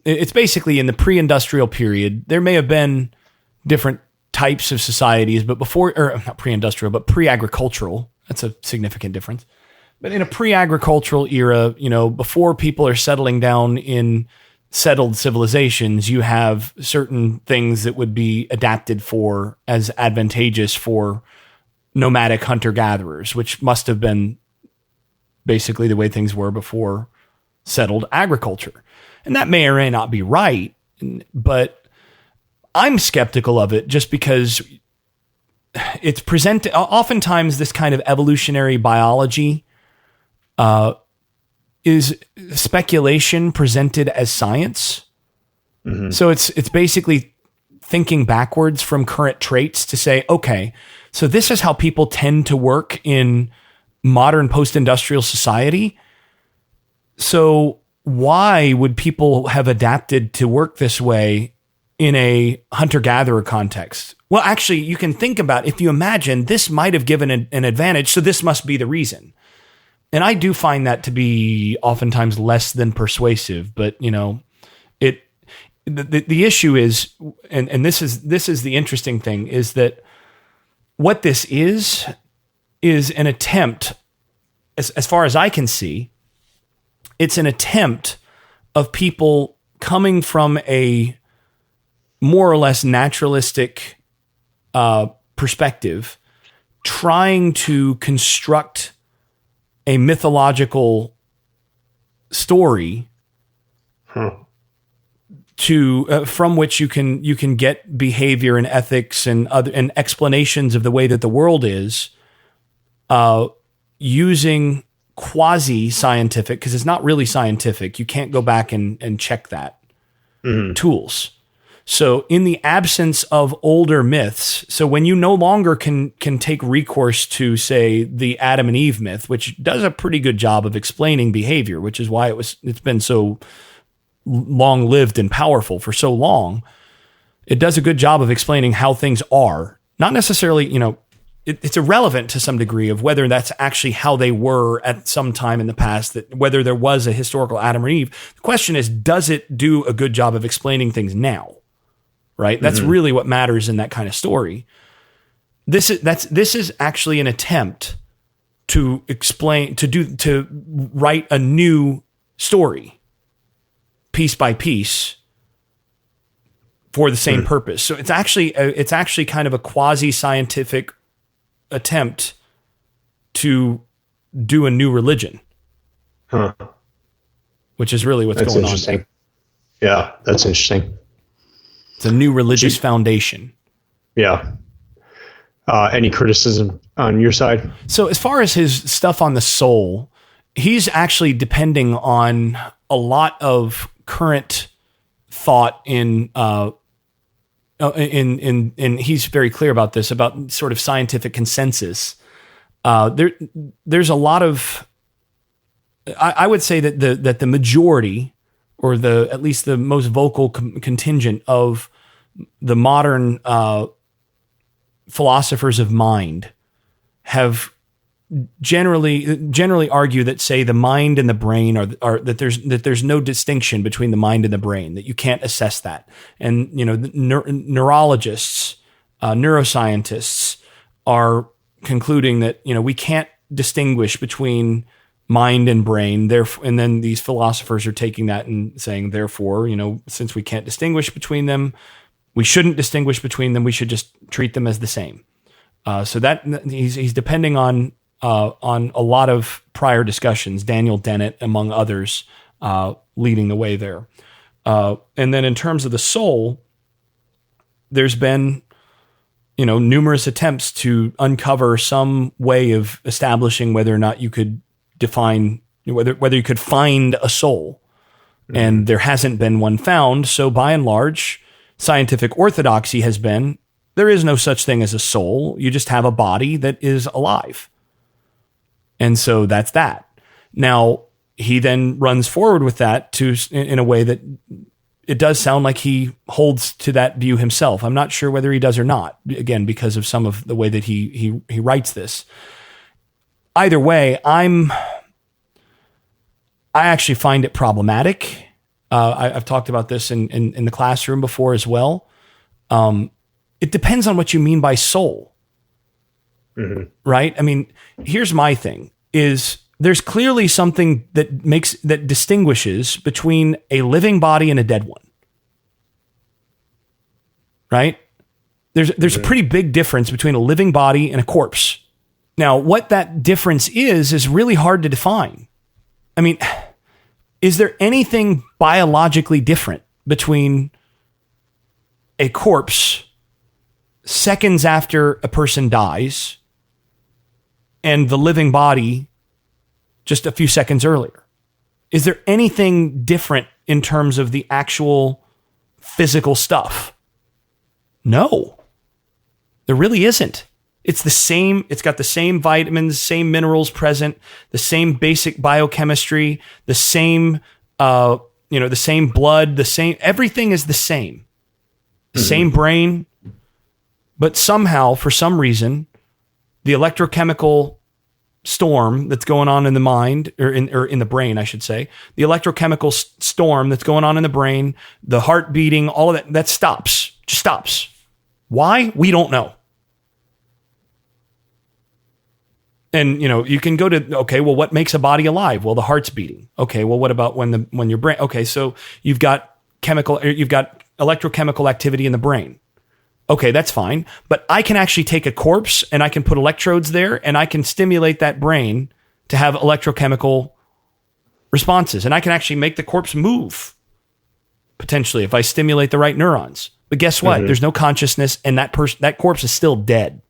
it's basically in the pre-industrial period, there may have been different types of societies, but not pre-industrial, but pre-agricultural. That's a significant difference. But in a pre-agricultural era, before people are settling down in settled civilizations, you have certain things that would be adapted for as advantageous for nomadic hunter-gatherers, which must have been basically the way things were before settled agriculture. And that may or may not be right, but I'm skeptical of it just because it's presented, oftentimes this kind of evolutionary biology is speculation presented as science. Mm-hmm. So it's basically thinking backwards from current traits to say, okay, so this is how people tend to work in modern post-industrial society. So why would people have adapted to work this way in a hunter-gatherer context? Well, actually, you can think about, if you imagine, this might have given an advantage, so this must be the reason. And I do find that to be oftentimes less than persuasive, but the issue is, and this is the interesting thing, is that what this is an attempt, as far as I can see, it's an attempt of people coming from a more or less naturalistic perspective, trying to construct a mythological story from which you can get behavior and ethics and explanations of the way that the world is, using quasi-scientific, because it's not really scientific. You can't go back and check that, tools. So in the absence of older myths, so when you no longer can take recourse to, say, the Adam and Eve myth, which does a pretty good job of explaining behavior, which is why it's been so long-lived and powerful for so long. It does a good job of explaining how things are. Not necessarily, it's irrelevant to some degree of whether that's actually how they were at some time in the past, that whether there was a historical Adam or Eve. The question is, does it do a good job of explaining things now? Right? That's really what matters in that kind of story. This is actually an attempt to write a new story, piece by piece, for the same purpose. So it's actually kind of a quasi-scientific attempt to do a new religion, which is really what's going on.
That's interesting. Yeah, that's interesting.
It's a new religious foundation.
Yeah. Any criticism on your side?
So as far as his stuff on the soul, he's actually depending on a lot of current thought in he's very clear about this, about sort of scientific consensus. There's a lot of, I would say that the majority, or at least the most vocal contingent of the modern philosophers of mind have generally argue that, say, the mind and the brain are that there's no distinction between the mind and the brain, that you can't assess that. And neurologists, neuroscientists are concluding that we can't distinguish between mind and brain. Therefore, and then these philosophers are taking that and saying, therefore, since we can't distinguish between them, we shouldn't distinguish between them. We should just treat them as the same. So that he's depending on a lot of prior discussions, Daniel Dennett, among others, leading the way there. And then in terms of the soul, there's been, numerous attempts to uncover some way of establishing whether or not you could define, whether you could find a soul. And there hasn't been one found. So by and large, scientific orthodoxy has been, there is no such thing as a soul. You just have a body that is alive. And so that's that. Now, he then runs forward with that in a way that it does sound like he holds to that view himself. I'm not sure whether he does or not, again, because of some of the way that he writes this. Either way, I actually find it problematic. I've talked about this in the classroom before as well. It depends on what you mean by soul, right? I mean, here's my thing: is there's clearly something that distinguishes between a living body and a dead one, right? There's a pretty big difference between a living body and a corpse. Now, what that difference is really hard to define. I mean, is there anything biologically different between a corpse seconds after a person dies and the living body just a few seconds earlier? Is there anything different in terms of the actual physical stuff? No, there really isn't. It's the same. It's got the same vitamins, same minerals present, the same basic biochemistry, the same, the same blood, everything is the same. Same brain. But somehow, for some reason, the electrochemical storm that's going on in the mind, or in the brain, I should say, the electrochemical storm that's going on in the brain, the heart beating, all of that stops. Just stops. Why? We don't know. And, you can go to, okay, well, what makes a body alive? Well, the heart's beating. Okay, well, what about when your brain, okay, so you've got electrochemical activity in the brain. Okay, that's fine. But I can actually take a corpse and I can put electrodes there and I can stimulate that brain to have electrochemical responses. And I can actually make the corpse move, potentially, if I stimulate the right neurons. But guess what? There's no consciousness and that corpse is still dead.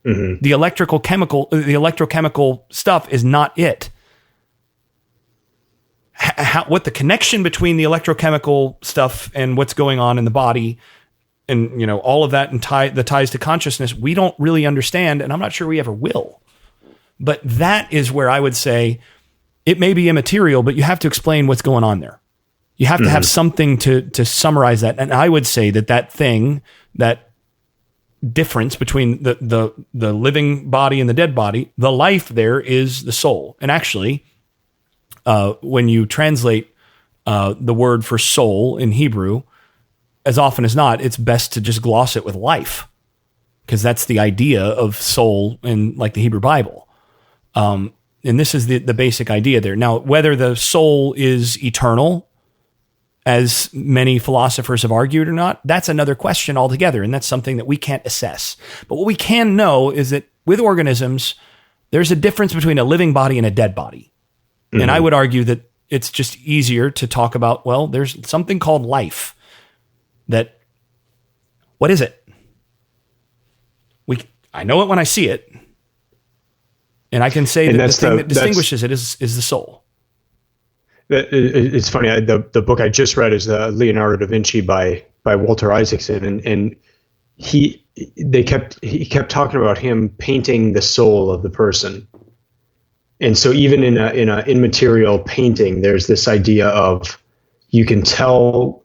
The electrochemical stuff is not it. What the connection between the electrochemical stuff and what's going on in the body and, all of that and the ties to consciousness, we don't really understand. And I'm not sure we ever will. But that is where I would say it may be immaterial, but you have to explain what's going on there. You have to have something to summarize that. And I would say that difference between the living body and the dead body, the life there is the soul. And actually, when you translate the word for soul in Hebrew, as often as not, it's best to just gloss it with life, because that's the idea of soul in like the Hebrew Bible. And this is the basic idea there. Now, whether the soul is eternal, as many philosophers have argued or not, that's another question altogether, and that's something that we can't assess. But what we can know is that with organisms, there's a difference between a living body and a dead body. And I would argue that it's just easier to talk about, well, there's something called life. What is it? I know it when I see it, and I can say that the thing that distinguishes it is the soul.
It's funny. The book I just read is Leonardo da Vinci by Walter Isaacson, and he kept talking about him painting the soul of the person. And so even in a immaterial painting, there's this idea of you can tell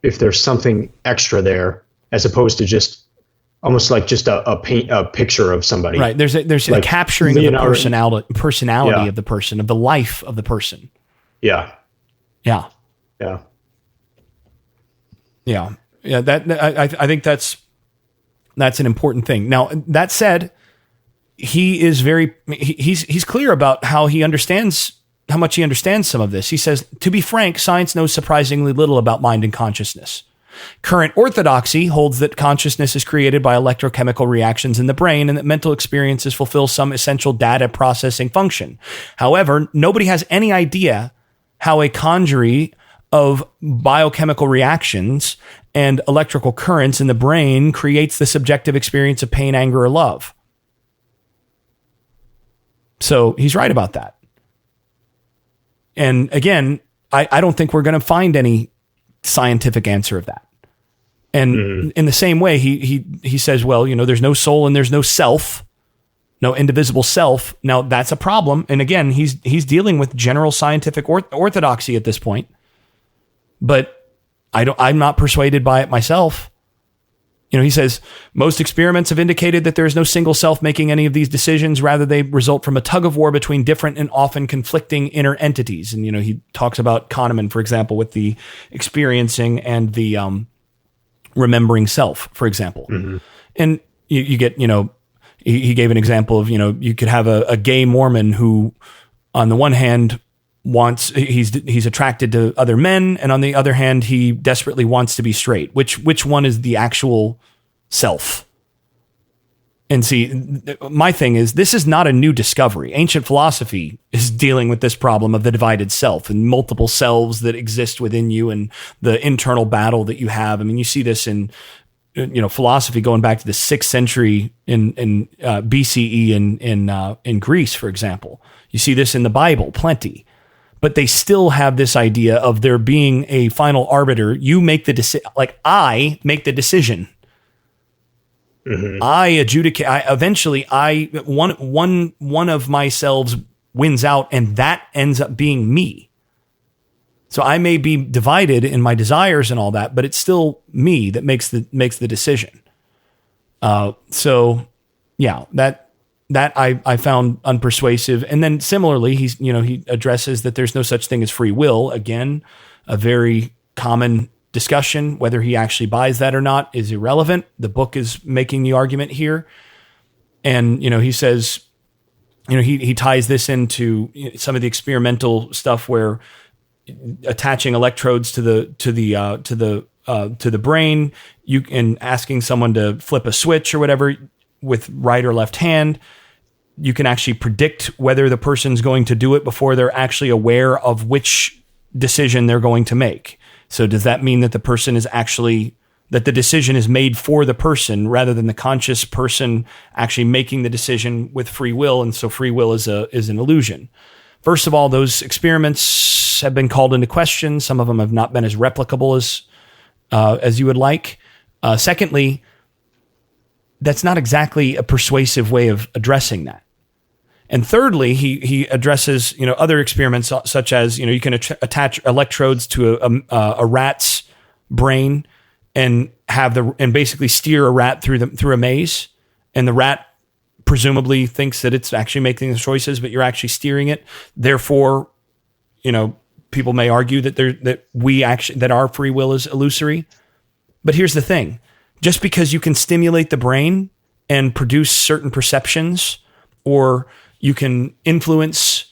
if there's something extra there, as opposed to just almost like just a picture of somebody.
Right. There's like a capturing of the personality of the person, of the life of the person.
Yeah.
Yeah.
Yeah.
Yeah. Yeah. I think that's an important thing. Now, that said, he is he's clear about how much he understands some of this. He says, to be frank, science knows surprisingly little about mind and consciousness. Current orthodoxy holds that consciousness is created by electrochemical reactions in the brain and that mental experiences fulfill some essential data processing function. However, nobody has any idea how a congery of biochemical reactions and electrical currents in the brain creates the subjective experience of pain, anger, or love. So he's right about that. And again, I don't think we're going to find any scientific answer of that. And in the same way, he says, well, there's no soul and there's no self, no indivisible self. Now that's a problem. And again, he's dealing with general scientific orthodoxy at this point, but I'm not persuaded by it myself. He says most experiments have indicated that there is no single self making any of these decisions. Rather, they result from a tug of war between different and often conflicting inner entities. And, he talks about Kahneman, for example, with the experiencing and the remembering self, for example. And you get, he gave an example of, you could have a gay Mormon who, on the one hand, he's attracted to other men, and on the other hand, he desperately wants to be straight. Which one is the actual self? And see, my thing is, this is not a new discovery. Ancient philosophy is dealing with this problem of the divided self and multiple selves that exist within you and the internal battle that you have. I mean, you see this in philosophy going back to the 6th century in BCE in Greece, for example. You see this in the Bible, plenty. but they still have this idea of there being a final arbiter. You make the decision, like I make the decision. I adjudicate. Eventually, one of my selves wins out, and that ends up being me. So I may be divided in my desires and all that, but it's still me that makes the decision. So yeah, that I found unpersuasive. And then similarly, he addresses that there's no such thing as free will. Again, a very common discussion. Whether he actually buys that or not is irrelevant. The book is making the argument here. And, he says, he ties this into some of the experimental stuff where attaching electrodes to the brain, and asking someone to flip a switch or whatever with right or left hand, you can actually predict whether the person's going to do it before they're actually aware of which decision they're going to make. So does that mean that that the decision is made for the person rather than the conscious person actually making the decision with free will? And so free will is an illusion. First of all, those experiments have been called into question. Some of them have not been as replicable as you would like. Secondly, that's not exactly a persuasive way of addressing that. And thirdly, he addresses other experiments such as you can attach electrodes to a rat's brain and basically steer a rat through a maze, and the rat presumably thinks that it's actually making the choices, but you're actually steering it. Therefore, people may argue that our free will is illusory. But here's the thing: just because you can stimulate the brain and produce certain perceptions, or you can influence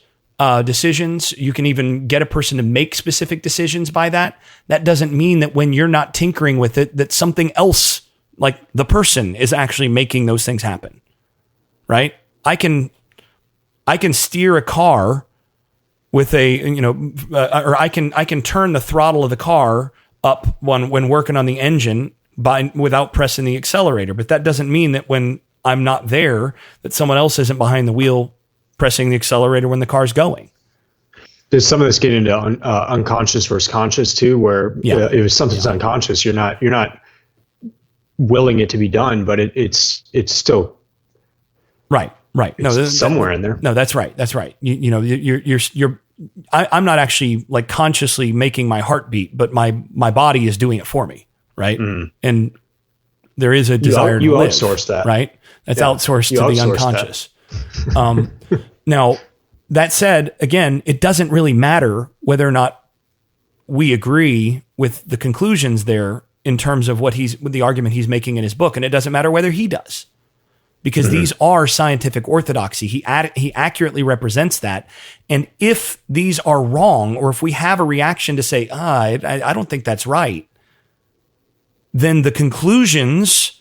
decisions, you can even get a person to make specific decisions by that doesn't mean that when you're not tinkering with it, that something else, like the person, is actually making those things happen. Right? I can steer a car with or I can turn the throttle of the car up when working on the engine without pressing the accelerator. But that doesn't mean that when I'm not there, that someone else isn't behind the wheel pressing the accelerator when the car's going.
Does some of this get into unconscious versus conscious too, where if something's unconscious, you're not willing it to be done, but it's still
right. No,
somewhere in there.
No, that's right. I'm not actually like consciously making my heart beat, but my body is doing it for me. Right. And there is a desire
you
to live,
outsource that,
right? That's outsourced to the unconscious. Now, that said, again, it doesn't really matter whether or not we agree with the conclusions there in terms of with the argument he's making in his book. And it doesn't matter whether he does, because these are scientific orthodoxy. He accurately represents that. And if these are wrong, or if we have a reaction to say, I don't think that's right, then the conclusions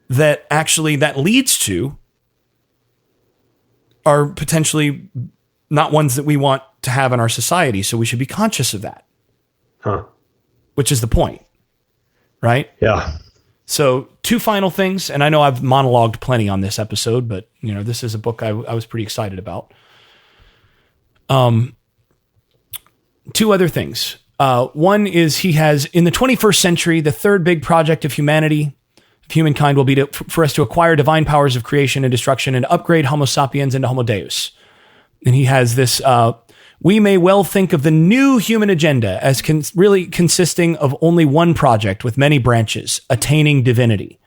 that leads to are potentially not ones that we want to have in our society. So we should be conscious of that. Which is the point, right?
Yeah.
So 2 final things, and I know I've monologued plenty on this episode, but this is a book I was pretty excited about. 2 other things. One is he has, in the 21st century, the third big project of humankind will be for us to acquire divine powers of creation and destruction and upgrade Homo sapiens into Homo Deus. And he has this, we may well think of the new human agenda as really consisting of only one project with many branches, attaining divinity.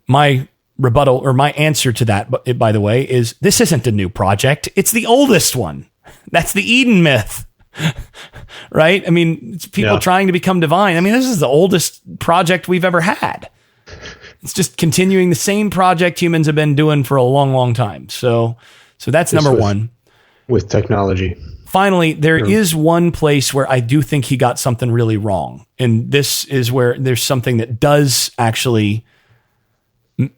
My rebuttal, or my answer to that, by the way, is this isn't a new project. It's the oldest one. That's the Eden myth. Right? I mean, it's people trying to become divine. I mean, this is the oldest project we've ever had. It's just continuing the same project humans have been doing for a long, long time. So that's number one.
With technology.
Finally, there is one place where I do think he got something really wrong. And this is where there's something that does actually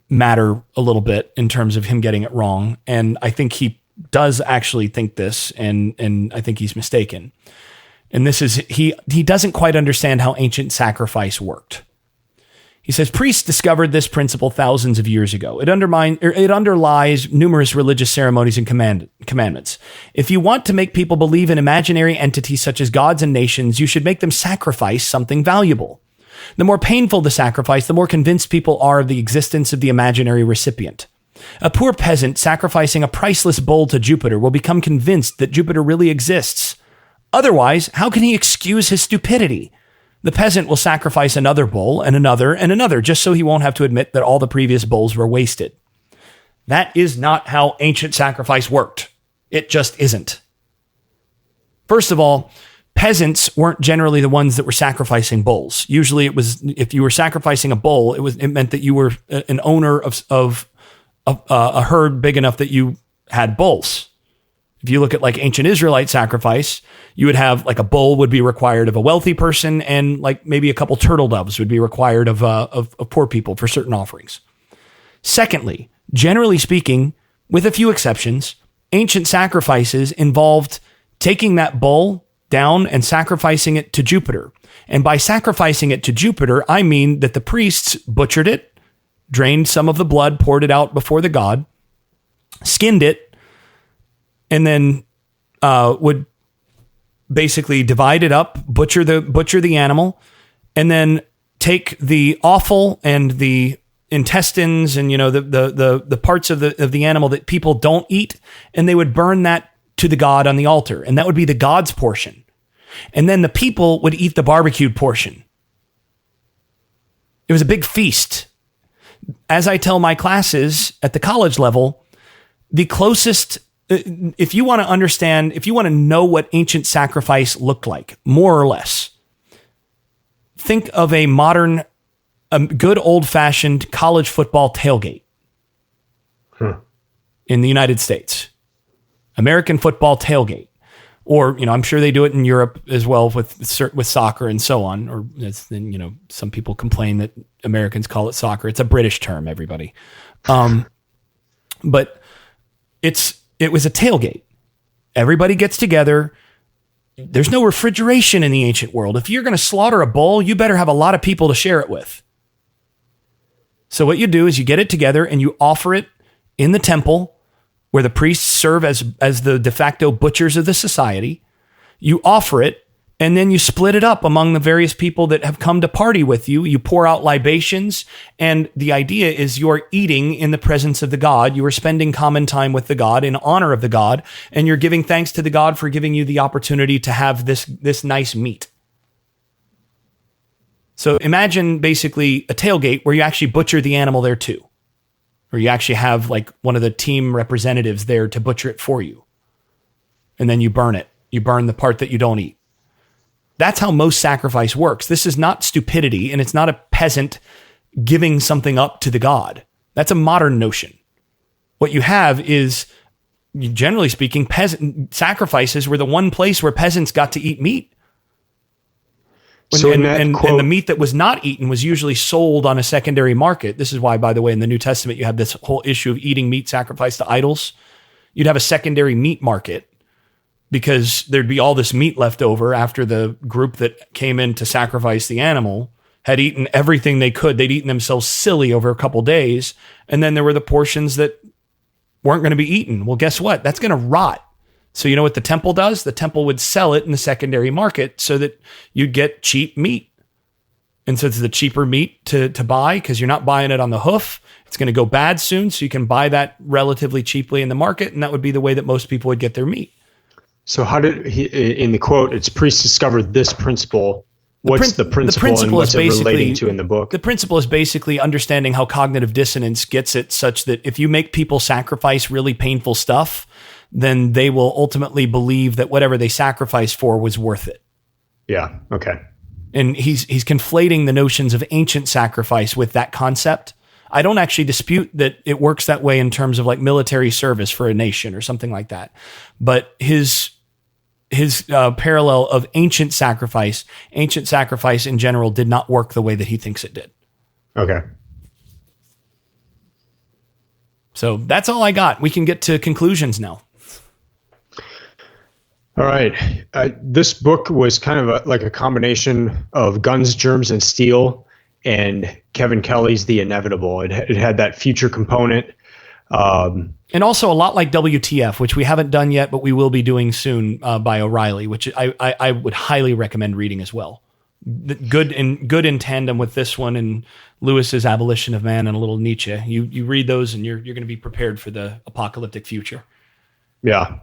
matter a little bit in terms of him getting it wrong. And I think he does actually think this, and I think he's mistaken. And this is, he doesn't quite understand how ancient sacrifice worked. He says, priests discovered this principle thousands of years ago. It underlies numerous religious ceremonies and commandments. If you want to make people believe in imaginary entities such as gods and nations, you should make them sacrifice something valuable. The more painful the sacrifice, the more convinced people are of the existence of the imaginary recipient. A poor peasant sacrificing a priceless bull to Jupiter will become convinced that Jupiter really exists. Otherwise, how can he excuse his stupidity? The peasant will sacrifice another bull and another, just so he won't have to admit that all the previous bulls were wasted. That is not how ancient sacrifice worked. It just isn't. First of all, peasants weren't generally the ones that were sacrificing bulls. Usually it was, if you were sacrificing a bull, it meant that you were an owner of a herd big enough that you had bulls. If you look at like ancient Israelite sacrifice, you would have like a bull would be required of a wealthy person, and like maybe a couple turtle doves would be required of poor people for certain offerings. Secondly, generally speaking, with a few exceptions, ancient sacrifices involved taking that bull down and sacrificing it to Jupiter. And by sacrificing it to Jupiter, I mean that the priests butchered it, drained some of the blood, poured it out before the god, skinned it, and then would basically divide it up, butcher the animal, and then take the offal and the intestines and the parts of the animal that people don't eat, and they would burn that to the god on the altar, and that would be the god's portion. And then the people would eat the barbecued portion. It was a big feast. As I tell my classes at the college level, the closest, if you want to understand, if you want to know what ancient sacrifice looked like, more or less, think of a modern, good old-fashioned college football tailgate in the United States. American football tailgate. Or, I'm sure they do it in Europe as well with soccer and so on. Or, some people complain that Americans call it soccer. It's a British term, everybody. But it was a tailgate. Everybody gets together. There's no refrigeration in the ancient world. If you're going to slaughter a bull, you better have a lot of people to share it with. So what you do is you get it together and you offer it in the temple, where the priests serve as the de facto butchers of the society. You offer it, and then you split it up among the various people that have come to party with you. You pour out libations, and the idea is you're eating in the presence of the god. You are spending common time with the god in honor of the god, and you're giving thanks to the god for giving you the opportunity to have this nice meat. So imagine basically a tailgate where you actually butcher the animal there too. Or you actually have like one of the team representatives there to butcher it for you. And then you burn it. You burn the part that you don't eat. That's how most sacrifice works. This is not stupidity, and it's not a peasant giving something up to the god. That's a modern notion. What you have is, generally speaking, peasant sacrifices were the one place where peasants got to eat meat. And the meat that was not eaten was usually sold on a secondary market. This is why, by the way, in the New Testament, you have this whole issue of eating meat sacrificed to idols. You'd have a secondary meat market because there'd be all this meat left over after the group that came in to sacrifice the animal had eaten everything they could. They'd eaten themselves silly over a couple days. And then there were the portions that weren't going to be eaten. Well, guess what? That's going to rot. So you know what the temple does? The temple would sell it in the secondary market so that you'd get cheap meat. And so it's the cheaper meat to buy because you're not buying it on the hoof. It's going to go bad soon, so you can buy that relatively cheaply in the market, and that would be the way that most people would get their meat.
So how did he, in the quote, it's priests discovered this principle. What's the principle and what's it relating to in the book?
The principle is basically understanding how cognitive dissonance gets it such that if you make people sacrifice really painful stuff, then they will ultimately believe that whatever they sacrificed for was worth it.
Yeah. Okay.
And he's conflating the notions of ancient sacrifice with that concept. I don't actually dispute that it works that way in terms of like military service for a nation or something like that. But his parallel of ancient sacrifice in general did not work the way that he thinks it did.
Okay.
So that's all I got. We can get to conclusions now.
All right. This book was kind of like a combination of guns, germs, and steel. and Kevin Kelly's The Inevitable. It had that future component.
And also a lot like WTF, which we haven't done yet, but we will be doing soon by O'Reilly, which I would highly recommend reading as well. Good in tandem with this one and Lewis's Abolition of Man and a little Nietzsche. You read those and you're going to be prepared for the apocalyptic future.
Yeah.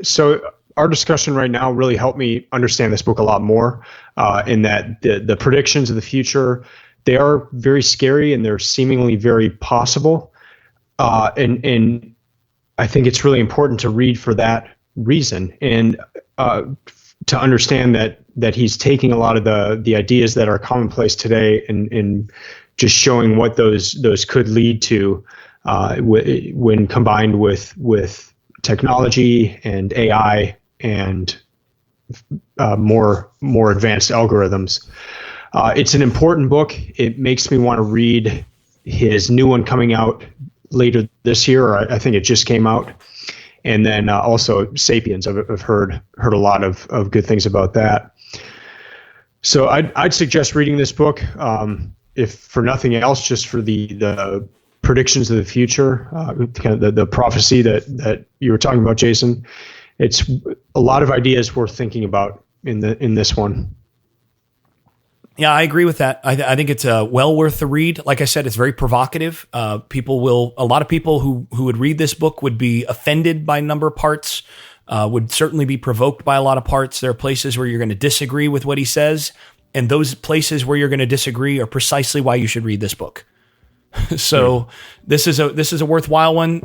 So our discussion right now really helped me understand this book a lot more, in that the predictions of the future, they are very scary and they're seemingly very possible. And I think it's really important to read for that reason, and to understand that he's taking a lot of the ideas that are commonplace today and just showing what those could lead to when combined with technology and AI and more advanced algorithms. It's an important book. It makes me want to read his new one coming out later this year, or I think it just came out. And then also Sapiens. I've heard a lot of good things about that. So I'd suggest reading this book, if for nothing else, just for the predictions of the future, kind of the prophecy that you were talking about, Jason. It's a lot of ideas worth thinking about in this one.
Yeah, I agree with that. I think it's well worth the read. Like I said, it's very provocative. A lot of people who would read this book would be offended by a number of parts, would certainly be provoked by a lot of parts. There are places where you're going to disagree with what he says, and those places where you're going to disagree are precisely why you should read this book. So this is a worthwhile one.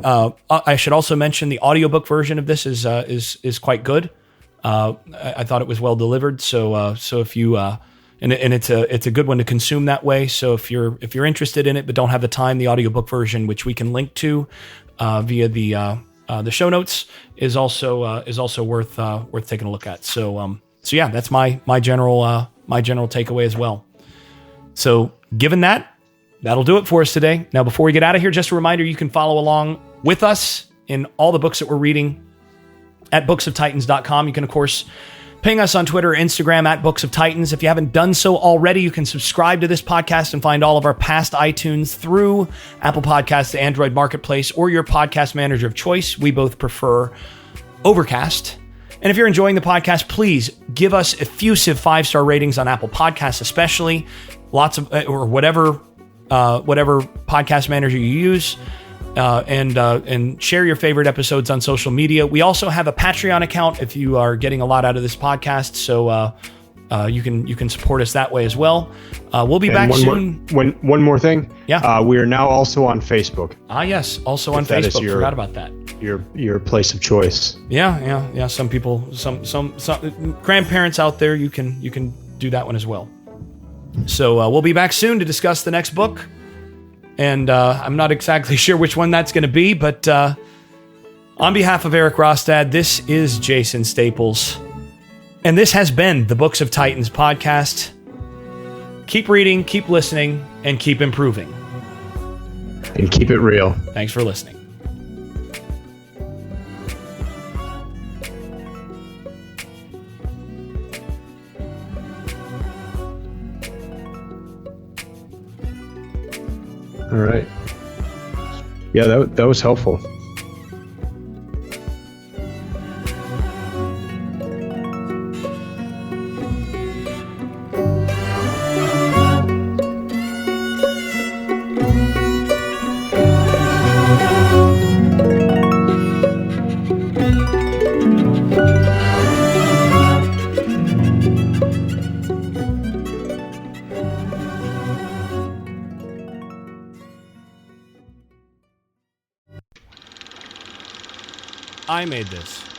I should also mention the audiobook version of this is quite good. I thought it was well delivered. So if you and it's a good one to consume that way. So if you're interested in it but don't have the time, the audiobook version, which we can link to via the show notes, is also worth taking a look at. So yeah, that's my general takeaway as well. So given that'll do it for us today. Now, before we get out of here, just a reminder, you can follow along with us in all the books that we're reading at booksoftitans.com. You can, of course, ping us on Twitter or Instagram at Books of Titans. If you haven't done so already, you can subscribe to this podcast and find all of our past iTunes through Apple Podcasts, the Android Marketplace, or your podcast manager of choice. We both prefer Overcast. And if you're enjoying the podcast, please give us effusive 5-star ratings on Apple Podcasts, especially or whatever podcast manager you use, and share your favorite episodes on social media. We also have a Patreon account if you are getting a lot out of this podcast, so you can support us that way as well. We'll be back soon.
One more thing.
Yeah.
We are now also on Facebook.
Yes, also on Facebook. Forgot about that.
Your place of choice.
Yeah. Some people, some grandparents out there, you can do that one as well. So we'll be back soon to discuss the next book. And I'm not exactly sure which one that's going to be, but on behalf of Erik Rostad, this is Jason Staples. And this has been the Books of Titans podcast. Keep reading, keep listening, and keep improving.
And keep it real.
Thanks for listening.
All right. Yeah, that was helpful.
I made this.